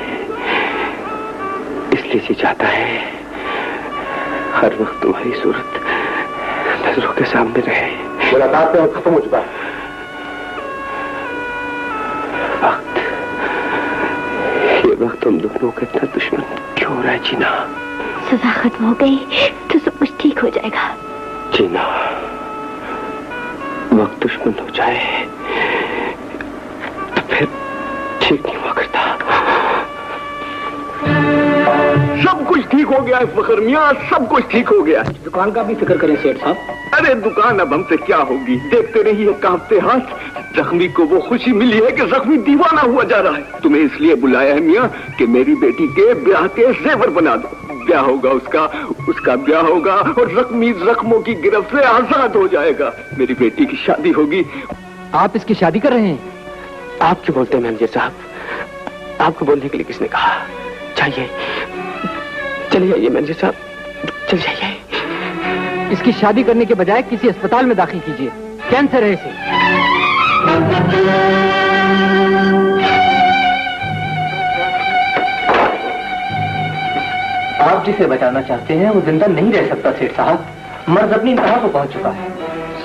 इसलिए जी चाहता है हर वक्त तुम्हारी सूरत नजरों के सामने रहे। मुलाकात में खत्म हो चुका है। वक्त हम दोनों का इतना दुश्मन क्यों हो रहा है जीना? सजा खत्म हो गई तो सब कुछ ठीक हो जाएगा। जीना, वक्त दुश्मन हो जाए तो फिर ठीक नहीं हुआ करता। सब कुछ ठीक हो गया है फखर मियां, सब कुछ ठीक हो गया। दुकान का भी फिक्र करें सेठ साहब। अरे दुकान अब हमसे क्या होगी, देखते रहिए कांपते हाथ। जख्मी को वो खुशी मिली है कि जख्मी दीवाना हुआ जा रहा है। तुम्हें इसलिए बुलाया है मियां कि मेरी बेटी के ब्याह के जेवर बना दो। ब्याह होगा उसका ब्याह होगा और जख्मी जख्मों की गिरफ्त से आजाद हो जाएगा। मेरी बेटी की शादी होगी। आप इसकी शादी कर रहे हैं? आप क्यों बोलते हैं मैनेजर साहब? आपको बोलने के लिए किसने कहा? चाहिए, चले जाइए मैनेजर साहब, चले जाइए। इसकी शादी करने के बजाय किसी अस्पताल में दाखिल कीजिए, कैंसर है इसे। आप जिसे बचाना चाहते हैं वो जिंदा नहीं रह सकता सेठ साहब, मर्ज अपनी इंतहा को पहुंच चुका है।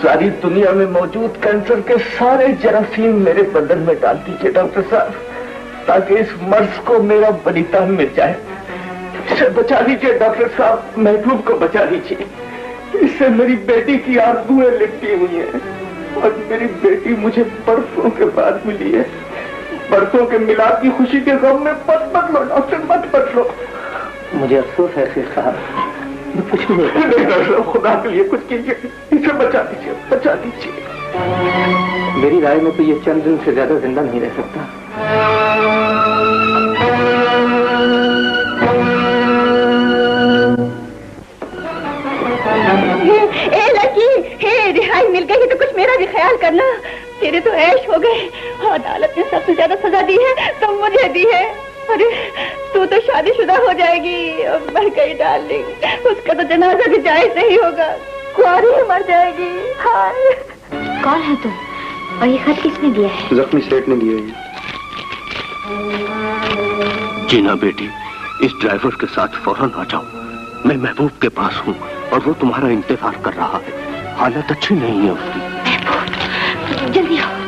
सारी दुनिया में मौजूद कैंसर के सारे जरासीम मेरे बदन में डाल दीजिए डॉक्टर साहब, ताकि इस मर्ज को मेरा बलिदान मिल जाए। इसे बचा लीजिए डॉक्टर साहब, महबूब को बचा लीजिए। इससे मेरी बेटी की आरज़ुएं लिपटी हुई हैं और मेरी बेटी मुझे बरसों के बाद मिली है। बरसों के मिलाद की खुशी के गम में मत बदलो डॉक्टर, मत बदलो। मुझे अफसोस है सेठ साहब, कुछ नहीं डॉक्टर साहब, खुदा के लिए कुछ कीजिए, इसे बचा लीजिए, बचा लीजिए। मेरी राय में तो ये चंद दिन से ज्यादा जिंदा नहीं रह सकता। लड़की, रिहाई मिल गई तो कुछ मेरा भी ख्याल करना। तेरे तो ऐश हो गए अदालत ने सबसे ज्यादा सजा दी है तो मुझे दी है। अरे तू तो शादीशुदा हो जाएगी। मर गई डार्लिंग, उसका तो जनाजा भी जायज नहीं होगा, कुआरी मर जाएगी। हाय। कौन है तुम और ये खत किसने दिया है? जख्मी सेठ ने दिया है। जीना बेटी, इस ड्राइवर के साथ फौरन आ जाओ। मैं महबूब के पास हूँ और वो तुम्हारा इंतजार कर रहा है। हालत अच्छी नहीं है उसकी। महबूब, जल्दी आओ।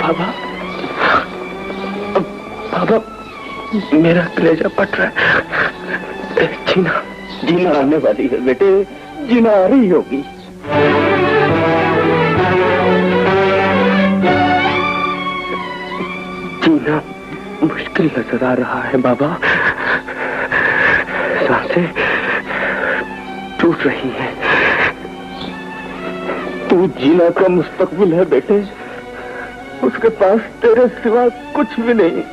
बाबा, बाबा, मेरा कलेजा पट रहा है। जीना, जीना आने वाली है बेटे, जीना आ रही होगी। जीना मुश्किल नजर आ रहा है बाबा, सांसें टूट रही हैं। तू जीना का मुस्तकबिल है बेटे, उसके पास तेरे सिवा कुछ भी नहीं।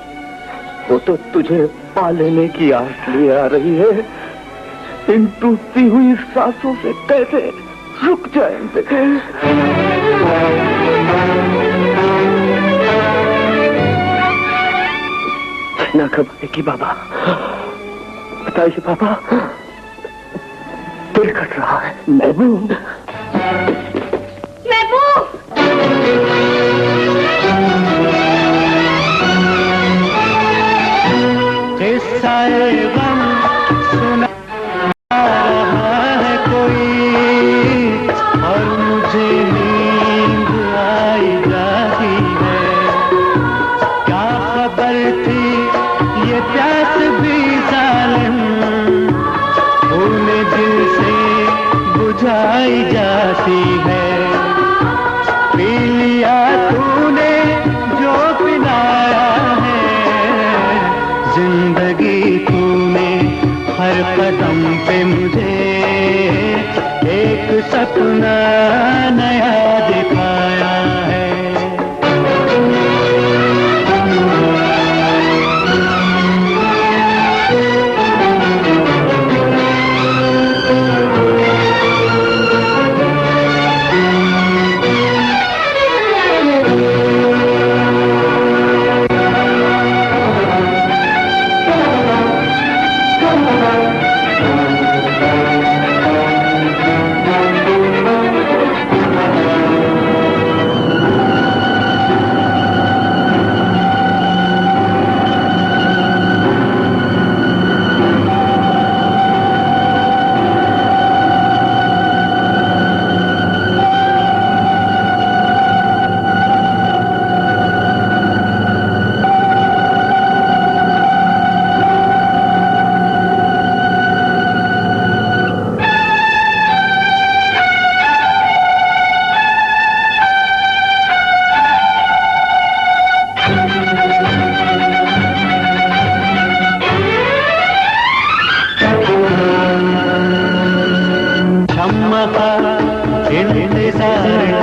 वो तो तुझे पा लेने की आस लिए आ रही है। इन टूटती हुई सांसों से कैसे रुक जाए बेटे। जीना कब आएगी बाबा? बताइए बाबा, दिल कट रहा है। महबूब, महबूब, किस्सा-ए गम सुना रहा है कोई और मुझे नींद आई जाती है। क्या खबर थी ये प्यास भी जालिम भूले दिल से बुझाई जाती है। पी लिया तूने जो पिलाया है, जिंदगी तूने हर कदम पे मुझे एक सपना नया दिखाया है। इंतजार